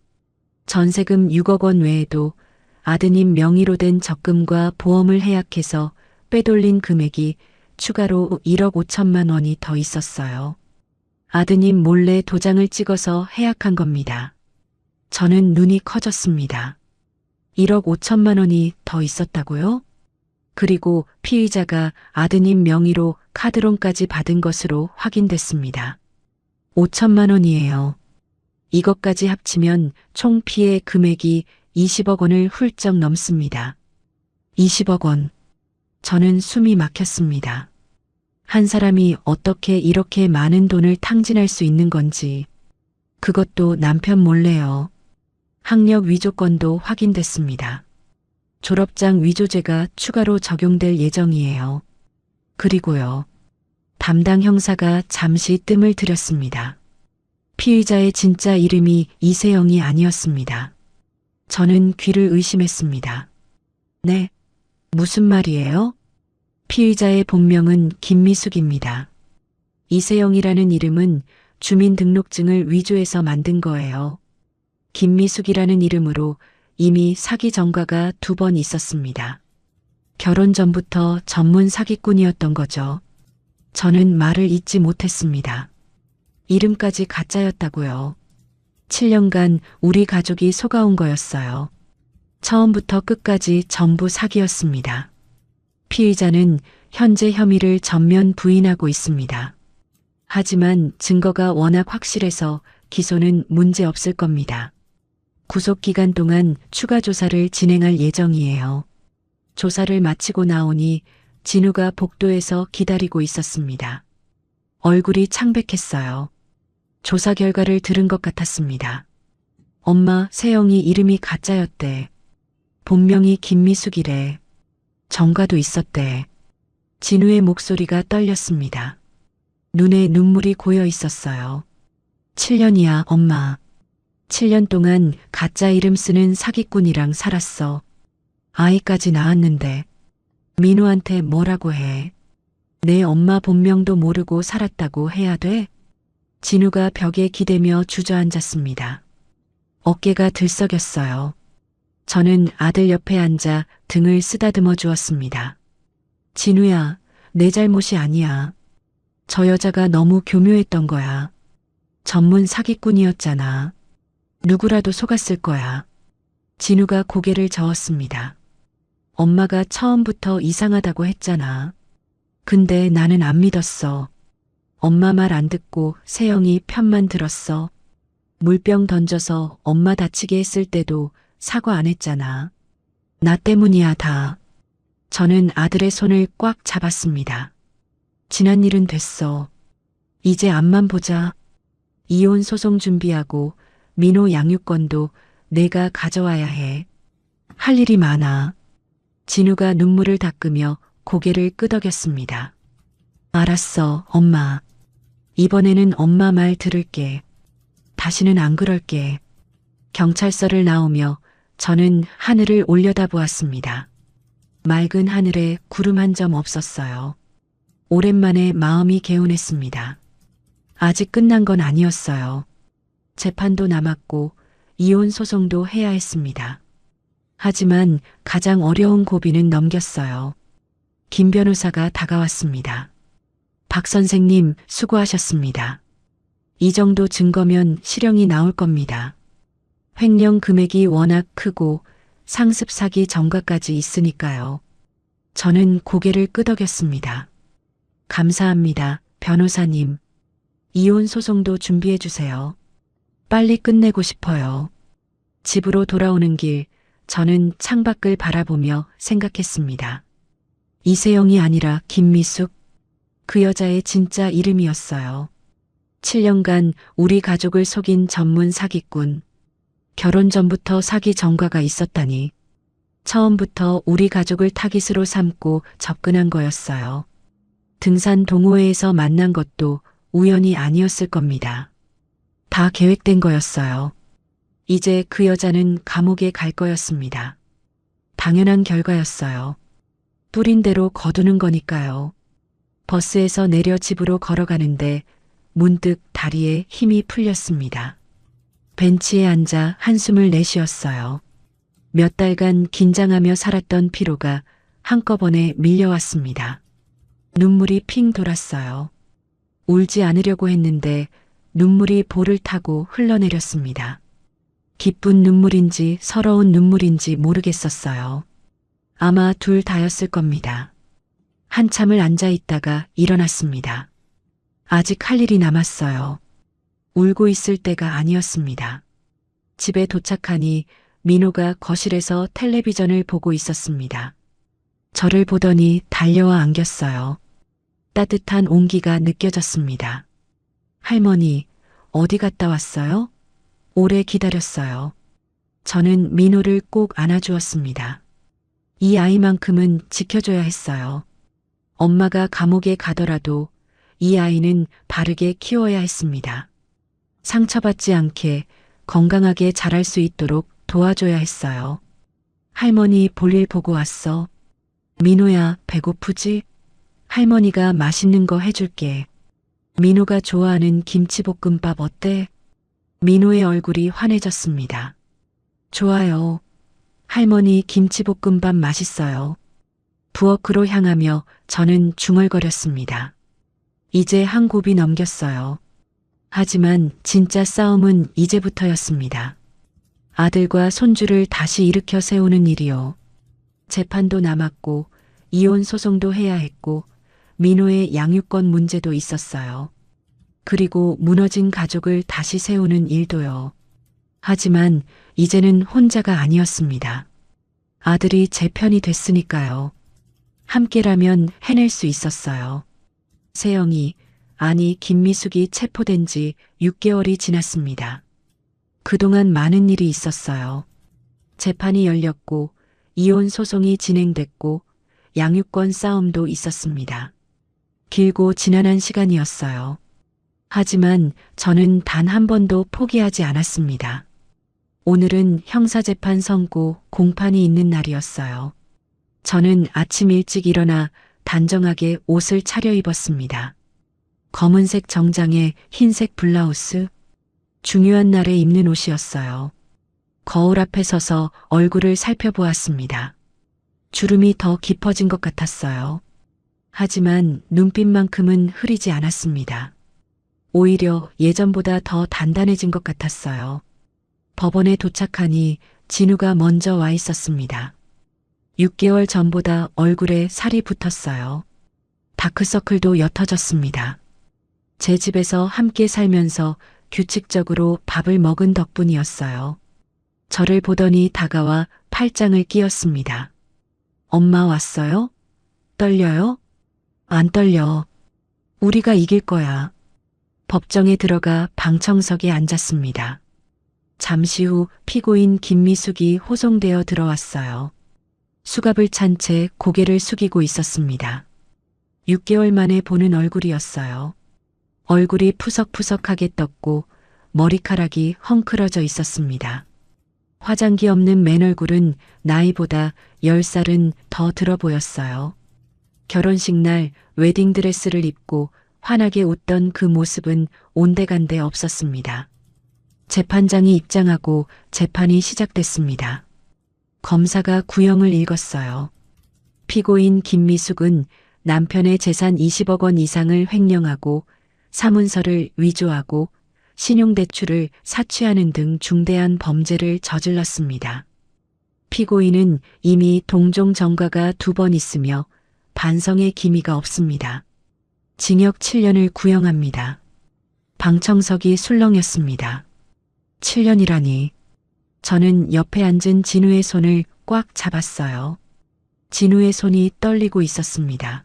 전세금 6억 원 외에도 아드님 명의로 된 적금과 보험을 해약해서 빼돌린 금액이 추가로 1억 5천만 원이 더 있었어요. 아드님 몰래 도장을 찍어서 해약한 겁니다. 저는 눈이 커졌습니다. 1억 5천만 원이 더 있었다고요? 그리고 피의자가 아드님 명의로 카드론까지 받은 것으로 확인됐습니다. 5천만 원이에요. 이것까지 합치면 총 피해 금액이 20억 원을 훌쩍 넘습니다. 20억 원. 저는 숨이 막혔습니다. 한 사람이 어떻게 이렇게 많은 돈을 탕진할 수 있는 건지. 그것도 남편 몰래요. 학력 위조건도 확인됐습니다. 졸업장 위조죄가 추가로 적용될 예정이에요. 그리고요. 담당 형사가 잠시 뜸을 들였습니다. 피의자의 진짜 이름이 이세영이 아니었습니다. 저는 귀를 의심했습니다. 네, 무슨 말이에요? 피의자의 본명은 김미숙입니다. 이세영이라는 이름은 주민등록증을 위조해서 만든 거예요. 김미숙이라는 이름으로 이미 사기 전과가 2번 있었습니다. 결혼 전부터 전문 사기꾼이었던 거죠. 저는 말을 잇지 못했습니다. 이름까지 가짜였다고요. 7년간 우리 가족이 속아온 거였어요. 처음부터 끝까지 전부 사기였습니다. 피의자는 현재 혐의를 전면 부인하고 있습니다. 하지만 증거가 워낙 확실해서 기소는 문제 없을 겁니다. 구속 기간 동안 추가 조사를 진행할 예정이에요. 조사를 마치고 나오니 진우가 복도에서 기다리고 있었습니다. 얼굴이 창백했어요. 조사 결과를 들은 것 같았습니다. 엄마, 세영이 이름이 가짜였대. 본명이 김미숙이래. 정가도 있었대. 진우의 목소리가 떨렸습니다. 눈에 눈물이 고여 있었어요. 7년이야, 엄마. 7년 동안 가짜 이름 쓰는 사기꾼이랑 살았어. 아이까지 낳았는데 민우한테 뭐라고 해? 내 엄마 본명도 모르고 살았다고 해야 돼? 진우가 벽에 기대며 주저앉았습니다. 어깨가 들썩였어요. 저는 아들 옆에 앉아 등을 쓰다듬어 주었습니다. 진우야, 내 잘못이 아니야. 저 여자가 너무 교묘했던 거야. 전문 사기꾼이었잖아. 누구라도 속았을 거야. 진우가 고개를 저었습니다. 엄마가 처음부터 이상하다고 했잖아. 근데 나는 안 믿었어. 엄마 말 안 듣고 세영이 편만 들었어. 물병 던져서 엄마 다치게 했을 때도 사과 안 했잖아. 나 때문이야, 다. 저는 아들의 손을 꽉 잡았습니다. 지난 일은 됐어. 이제 앞만 보자. 이혼 소송 준비하고 민호 양육권도 내가 가져와야 해. 할 일이 많아. 진우가 눈물을 닦으며 고개를 끄덕였습니다. 알았어, 엄마. 이번에는 엄마 말 들을게. 다시는 안 그럴게. 경찰서를 나오며 저는 하늘을 올려다보았습니다. 맑은 하늘에 구름 한 점 없었어요. 오랜만에 마음이 개운했습니다. 아직 끝난 건 아니었어요. 재판도 남았고 이혼 소송도 해야 했습니다. 하지만 가장 어려운 고비는 넘겼어요. 김 변호사가 다가왔습니다. 박 선생님, 수고하셨습니다. 이 정도 증거면 실형이 나올 겁니다. 횡령 금액이 워낙 크고 상습 사기 전과까지 있으니까요. 저는 고개를 끄덕였습니다. 감사합니다, 변호사님. 이혼 소송도 준비해 주세요. 빨리 끝내고 싶어요. 집으로 돌아오는 길, 저는 창밖을 바라보며 생각했습니다. 이세영이 아니라 김미숙, 그 여자의 진짜 이름이었어요. 7년간 우리 가족을 속인 전문 사기꾼. 결혼 전부터 사기 전과가 있었다니. 처음부터 우리 가족을 타깃으로 삼고 접근한 거였어요. 등산 동호회에서 만난 것도 우연이 아니었을 겁니다. 다 계획된 거였어요. 이제 그 여자는 감옥에 갈 거였습니다. 당연한 결과였어요. 뿌린 대로 거두는 거니까요. 버스에서 내려 집으로 걸어가는데 문득 다리에 힘이 풀렸습니다. 벤치에 앉아 한숨을 내쉬었어요. 몇 달간 긴장하며 살았던 피로가 한꺼번에 밀려왔습니다. 눈물이 핑 돌았어요. 울지 않으려고 했는데 눈물이 볼을 타고 흘러내렸습니다. 기쁜 눈물인지 서러운 눈물인지 모르겠었어요. 아마 둘 다였을 겁니다. 한참을 앉아 있다가 일어났습니다. 아직 할 일이 남았어요. 울고 있을 때가 아니었습니다. 집에 도착하니 민호가 거실에서 텔레비전을 보고 있었습니다. 저를 보더니 달려와 안겼어요. 따뜻한 온기가 느껴졌습니다. 할머니, 어디 갔다 왔어요? 오래 기다렸어요. 저는 민호를 꼭 안아주었습니다. 이 아이만큼은 지켜줘야 했어요. 엄마가 감옥에 가더라도 이 아이는 바르게 키워야 했습니다. 상처받지 않게 건강하게 자랄 수 있도록 도와줘야 했어요. 할머니 볼일 보고 왔어. 민호야, 배고프지? 할머니가 맛있는 거 해줄게. 민호가 좋아하는 김치볶음밥 어때? 민호의 얼굴이 환해졌습니다. 좋아요. 할머니 김치볶음밥 맛있어요. 부엌으로 향하며 저는 중얼거렸습니다. 이제 한 곱이 넘겼어요. 하지만 진짜 싸움은 이제부터였습니다. 아들과 손주를 다시 일으켜 세우는 일이요. 재판도 남았고 이혼 소송도 해야 했고 민호의 양육권 문제도 있었어요. 그리고 무너진 가족을 다시 세우는 일도요. 하지만 이제는 혼자가 아니었습니다. 아들이 제 편이 됐으니까요. 함께라면 해낼 수 있었어요. 세영이, 아니 김미숙이 체포된 지 6개월이 지났습니다. 그동안 많은 일이 있었어요. 재판이 열렸고 이혼 소송이 진행됐고 양육권 싸움도 있었습니다. 길고 지난한 시간이었어요. 하지만 저는 단 한 번도 포기하지 않았습니다. 오늘은 형사재판 선고 공판이 있는 날이었어요. 저는 아침 일찍 일어나 단정하게 옷을 차려입었습니다. 검은색 정장에 흰색 블라우스. 중요한 날에 입는 옷이었어요. 거울 앞에 서서 얼굴을 살펴보았습니다. 주름이 더 깊어진 것 같았어요. 하지만 눈빛만큼은 흐리지 않았습니다. 오히려 예전보다 더 단단해진 것 같았어요. 법원에 도착하니 진우가 먼저 와 있었습니다. 6개월 전보다 얼굴에 살이 붙었어요. 다크서클도 옅어졌습니다. 제 집에서 함께 살면서 규칙적으로 밥을 먹은 덕분이었어요. 저를 보더니 다가와 팔짱을 끼웠습니다. 엄마 왔어요? 떨려요? 안 떨려. 우리가 이길 거야. 법정에 들어가 방청석에 앉았습니다. 잠시 후 피고인 김미숙이 호송되어 들어왔어요. 수갑을 찬 채 고개를 숙이고 있었습니다. 6개월 만에 보는 얼굴이었어요. 얼굴이 푸석푸석하게 떴고 머리카락이 헝클어져 있었습니다. 화장기 없는 맨 얼굴은 나이보다 10살은 더 들어 보였어요. 결혼식 날 웨딩드레스를 입고 환하게 웃던 그 모습은 온데간데 없었습니다. 재판장이 입장하고 재판이 시작됐습니다. 검사가 구형을 읽었어요. 피고인 김미숙은 남편의 재산 20억 원 이상을 횡령하고 사문서를 위조하고 신용대출을 사취하는 등 중대한 범죄를 저질렀습니다. 피고인은 이미 동종 전과가 2번 있으며 반성의 기미가 없습니다. 징역 7년을 구형합니다. 방청석이 술렁였습니다. 7년이라니. 저는 옆에 앉은 진우의 손을 꽉 잡았어요. 진우의 손이 떨리고 있었습니다.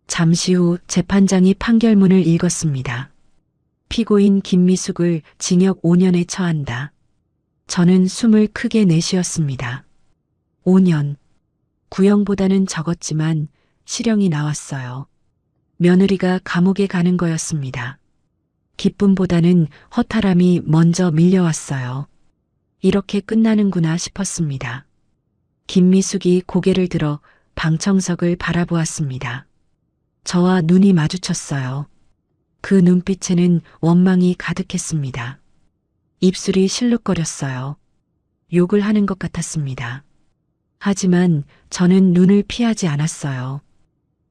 잠시 후 재판장이 판결문을 읽었습니다. 피고인 김미숙을 징역 5년에 처한다. 저는 숨을 크게 내쉬었습니다. 5년. 구형보다는 적었지만 실형이 나왔어요. 며느리가 감옥에 가는 거였습니다. 기쁨보다는 허탈함이 먼저 밀려왔어요. 이렇게 끝나는구나 싶었습니다. 김미숙이 고개를 들어 방청석을 바라보았습니다. 저와 눈이 마주쳤어요. 그 눈빛에는 원망이 가득했습니다. 입술이 실룩거렸어요. 욕을 하는 것 같았습니다. 하지만 저는 눈을 피하지 않았어요.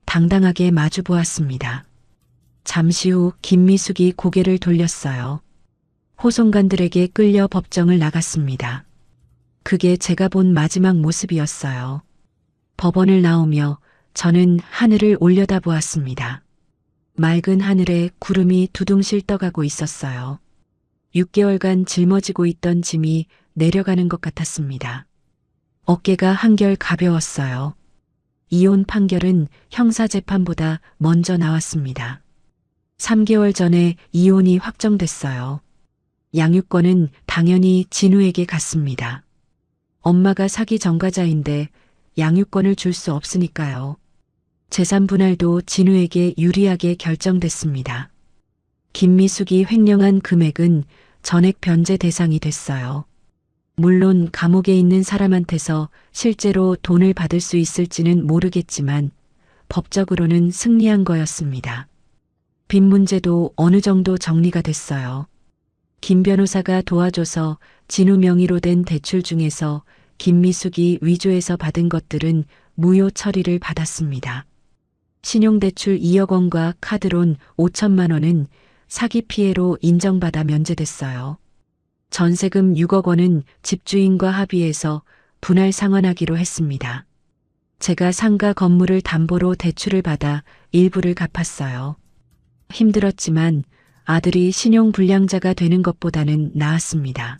당당하게 마주 보았습니다. 잠시 후 김미숙이 고개를 돌렸어요. 호송관들에게 끌려 법정을 나갔습니다. 그게 제가 본 마지막 모습이었어요. 법원을 나오며 저는 하늘을 올려다보았습니다. 맑은 하늘에 구름이 두둥실 떠가고 있었어요. 6개월간 짊어지고 있던 짐이 내려가는 것 같았습니다. 어깨가 한결 가벼웠어요. 이혼 판결은 형사재판보다 먼저 나왔습니다. 3개월 전에 이혼이 확정됐어요. 양육권은 당연히 진우에게 갔습니다. 엄마가 사기 전과자인데 양육권을 줄 수 없으니까요. 재산 분할도 진우에게 유리하게 결정됐습니다. 김미숙이 횡령한 금액은 전액 변제 대상이 됐어요. 물론 감옥에 있는 사람한테서 실제로 돈을 받을 수 있을지는 모르겠지만 법적으로는 승리한 거였습니다. 빚 문제도 어느 정도 정리가 됐어요. 김 변호사가 도와줘서 진우 명의로 된 대출 중에서 김미숙이 위조해서 받은 것들은 무효 처리를 받았습니다. 신용대출 2억 원과 카드론 5천만 원은 사기 피해로 인정받아 면제됐어요. 전세금 6억 원은 집주인과 합의해서 분할 상환하기로 했습니다. 제가 상가 건물을 담보로 대출을 받아 일부를 갚았어요. 힘들었지만 아들이 신용불량자가 되는 것보다는 나았습니다.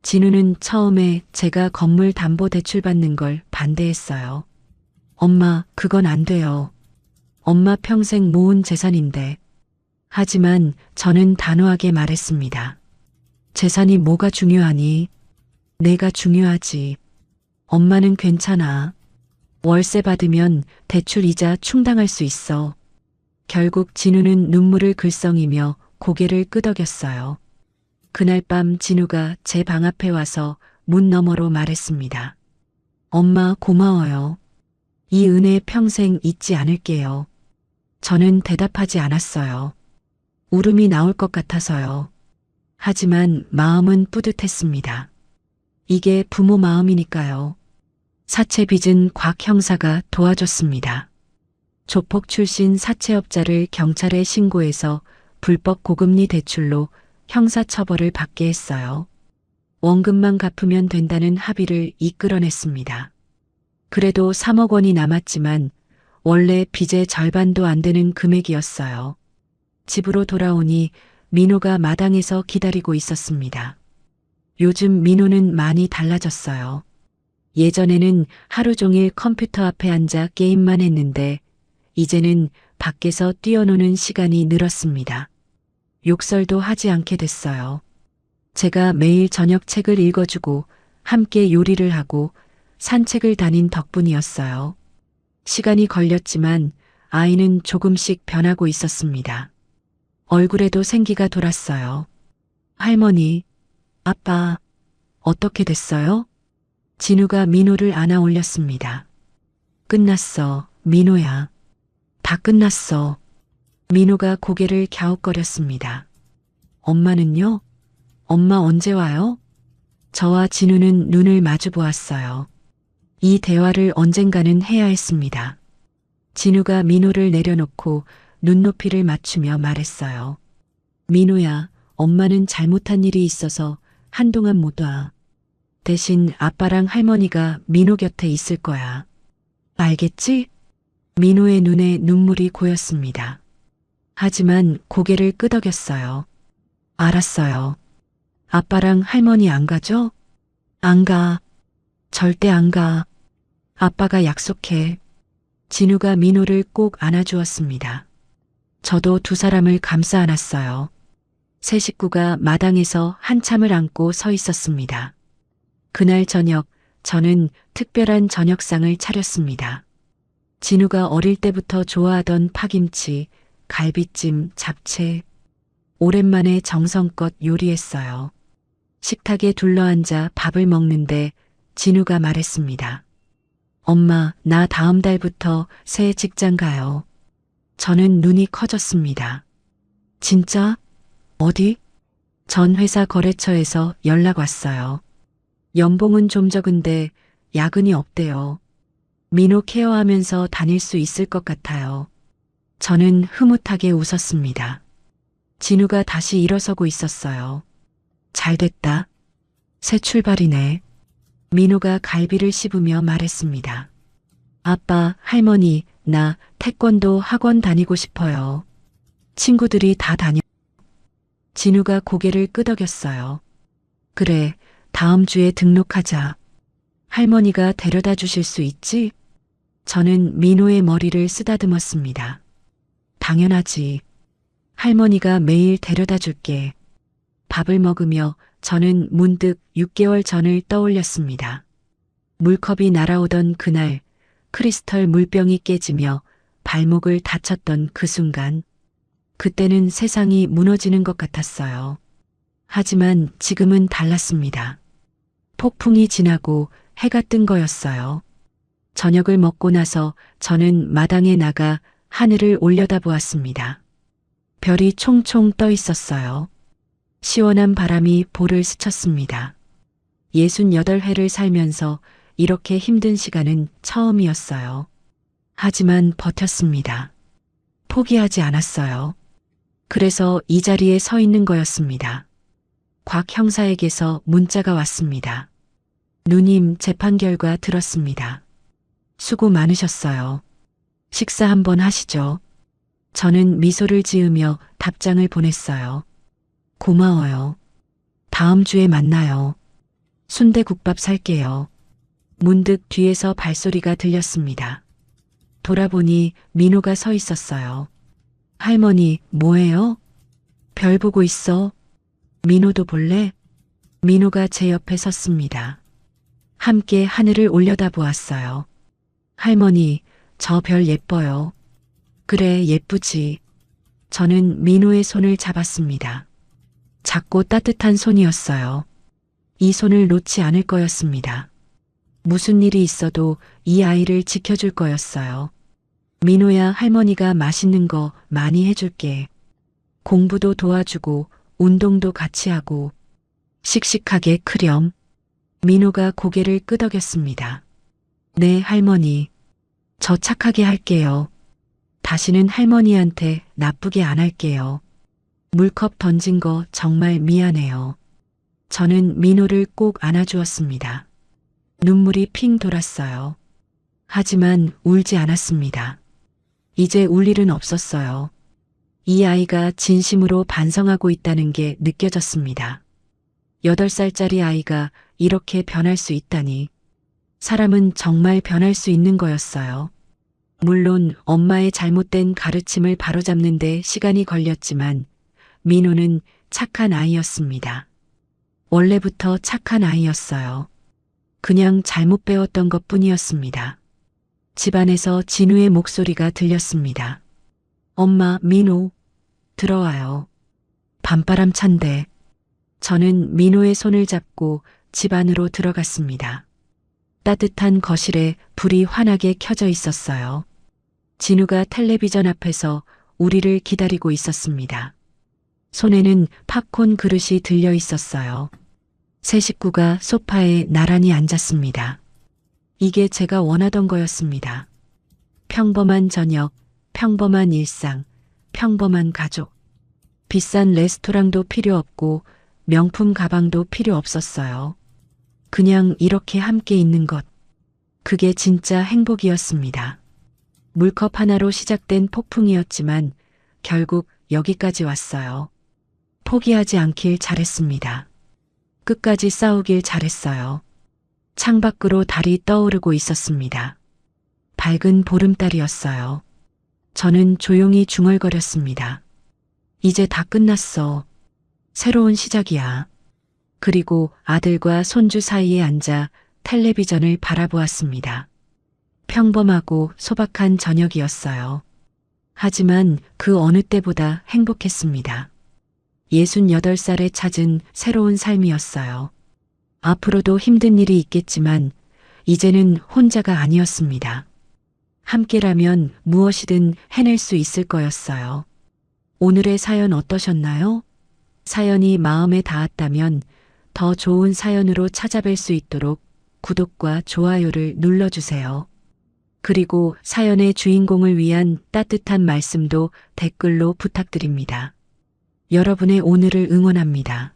진우는 처음에 제가 건물 담보 대출 받는 걸 반대했어요. 엄마, 그건 안 돼요. 엄마 평생 모은 재산인데. 하지만 저는 단호하게 말했습니다. 재산이 뭐가 중요하니? 내가 중요하지. 엄마는 괜찮아. 월세 받으면 대출 이자 충당할 수 있어. 결국 진우는 눈물을 글썽이며 고개를 끄덕였어요. 그날 밤 진우가 제 방 앞에 와서 문 너머로 말했습니다. 엄마 고마워요. 이 은혜 평생 잊지 않을게요. 저는 대답하지 않았어요. 울음이 나올 것 같아서요. 하지만 마음은 뿌듯했습니다. 이게 부모 마음이니까요. 사채 빚은 곽 형사가 도와줬습니다. 조폭 출신 사채업자를 경찰에 신고해서 불법 고금리 대출로 형사처벌을 받게 했어요. 원금만 갚으면 된다는 합의를 이끌어냈습니다. 그래도 3억 원이 남았지만 원래 빚의 절반도 안 되는 금액이었어요. 집으로 돌아오니 민호가 마당에서 기다리고 있었습니다. 요즘 민호는 많이 달라졌어요. 예전에는 하루 종일 컴퓨터 앞에 앉아 게임만 했는데 이제는 밖에서 뛰어노는 시간이 늘었습니다. 욕설도 하지 않게 됐어요. 제가 매일 저녁 책을 읽어주고 함께 요리를 하고 산책을 다닌 덕분이었어요. 시간이 걸렸지만 아이는 조금씩 변하고 있었습니다. 얼굴에도 생기가 돌았어요. 할머니, 아빠, 어떻게 됐어요? 진우가 민호를 안아 올렸습니다. 끝났어, 민호야. 다 끝났어. 민호가 고개를 갸웃거렸습니다. 엄마는요? 엄마 언제 와요? 저와 진우는 눈을 마주 보았어요. 이 대화를 언젠가는 해야 했습니다. 진우가 민호를 내려놓고 눈높이를 맞추며 말했어요. 민호야, 엄마는 잘못한 일이 있어서 한동안 못 와. 대신 아빠랑 할머니가 민호 곁에 있을 거야. 알겠지? 민호의 눈에 눈물이 고였습니다. 하지만 고개를 끄덕였어요. 알았어요. 아빠랑 할머니 안 가죠? 안 가. 절대 안 가. 아빠가 약속해. 진우가 민호를 꼭 안아주었습니다. 저도 두 사람을 감싸 안았어요. 세 식구가 마당에서 한참을 안고 서 있었습니다. 그날 저녁 저는 특별한 저녁상을 차렸습니다. 진우가 어릴 때부터 좋아하던 파김치, 갈비찜, 잡채, 오랜만에 정성껏 요리했어요. 식탁에 둘러앉아 밥을 먹는데 진우가 말했습니다. 엄마, 나 다음 달부터 새 직장 가요. 저는 눈이 커졌습니다. 진짜? 어디? 전 회사 거래처에서 연락 왔어요. 연봉은 좀 적은데 야근이 없대요. 민호 케어하면서 다닐 수 있을 것 같아요. 저는 흐뭇하게 웃었습니다. 진우가 다시 일어서고 있었어요. 잘 됐다. 새 출발이네. 민호가 갈비를 씹으며 말했습니다. 아빠, 할머니, 나 태권도 학원 다니고 싶어요. 친구들이 다 다녀. 진우가 고개를 끄덕였어요. 그래, 다음 주에 등록하자. 할머니가 데려다 주실 수 있지? 저는 민호의 머리를 쓰다듬었습니다. 당연하지. 할머니가 매일 데려다 줄게. 밥을 먹으며 저는 문득 6개월 전을 떠올렸습니다. 물컵이 날아오던 그날, 크리스털 물병이 깨지며 발목을 다쳤던 그 순간, 그때는 세상이 무너지는 것 같았어요. 하지만 지금은 달랐습니다. 폭풍이 지나고 해가 뜬 거였어요. 저녁을 먹고 나서 저는 마당에 나가 하늘을 올려다보았습니다. 별이 총총 떠 있었어요. 시원한 바람이 볼을 스쳤습니다. 68회를 살면서 이렇게 힘든 시간은 처음이었어요. 하지만 버텼습니다. 포기하지 않았어요. 그래서 이 자리에 서 있는 거였습니다. 곽 형사에게서 문자가 왔습니다. 누님, 재판 결과 들었습니다. 수고 많으셨어요. 식사 한번 하시죠. 저는 미소를 지으며 답장을 보냈어요. 고마워요. 다음 주에 만나요. 순대국밥 살게요. 문득 뒤에서 발소리가 들렸습니다. 돌아보니 민호가 서 있었어요. 할머니, 뭐해요? 별 보고 있어. 민호도 볼래? 민호가 제 옆에 섰습니다. 함께 하늘을 올려다보았어요. 할머니, 저 별 예뻐요. 그래, 예쁘지. 저는 민호의 손을 잡았습니다. 작고 따뜻한 손이었어요. 이 손을 놓지 않을 거였습니다. 무슨 일이 있어도 이 아이를 지켜줄 거였어요. 민호야, 할머니가 맛있는 거 많이 해줄게. 공부도 도와주고 운동도 같이 하고 씩씩하게 크렴. 민호가 고개를 끄덕였습니다. 네, 할머니. 저 착하게 할게요. 다시는 할머니한테 나쁘게 안 할게요. 물컵 던진 거 정말 미안해요. 저는 민호를 꼭 안아주었습니다. 눈물이 핑 돌았어요. 하지만 울지 않았습니다. 이제 울 일은 없었어요. 이 아이가 진심으로 반성하고 있다는 게 느껴졌습니다. 8살짜리 아이가 이렇게 변할 수 있다니. 사람은 정말 변할 수 있는 거였어요. 물론 엄마의 잘못된 가르침을 바로잡는 데 시간이 걸렸지만 민호는 착한 아이였습니다. 원래부터 착한 아이였어요. 그냥 잘못 배웠던 것뿐이었습니다. 집안에서 진우의 목소리가 들렸습니다. 엄마, 민호, 들어와요. 밤바람 찬데. 저는 민호의 손을 잡고 집 안으로 들어갔습니다. 따뜻한 거실에 불이 환하게 켜져 있었어요. 진우가 텔레비전 앞에서 우리를 기다리고 있었습니다. 손에는 팝콘 그릇이 들려 있었어요. 세 식구가 소파에 나란히 앉았습니다. 이게 제가 원하던 거였습니다. 평범한 저녁, 평범한 일상, 평범한 가족. 비싼 레스토랑도 필요 없고 명품 가방도 필요 없었어요. 그냥 이렇게 함께 있는 것. 그게 진짜 행복이었습니다. 물컵 하나로 시작된 폭풍이었지만 결국 여기까지 왔어요. 포기하지 않길 잘했습니다. 끝까지 싸우길 잘했어요. 창밖으로 달이 떠오르고 있었습니다. 밝은 보름달이었어요. 저는 조용히 중얼거렸습니다. 이제 다 끝났어. 새로운 시작이야. 그리고 아들과 손주 사이에 앉아 텔레비전을 바라보았습니다. 평범하고 소박한 저녁이었어요. 하지만 그 어느 때보다 행복했습니다. 68살에 찾은 새로운 삶이었어요. 앞으로도 힘든 일이 있겠지만 이제는 혼자가 아니었습니다. 함께라면 무엇이든 해낼 수 있을 거였어요. 오늘의 사연 어떠셨나요? 사연이 마음에 닿았다면 더 좋은 사연으로 찾아뵐 수 있도록 구독과 좋아요를 눌러주세요. 그리고 사연의 주인공을 위한 따뜻한 말씀도 댓글로 부탁드립니다. 여러분의 오늘을 응원합니다.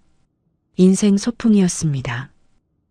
인생 소풍이었습니다.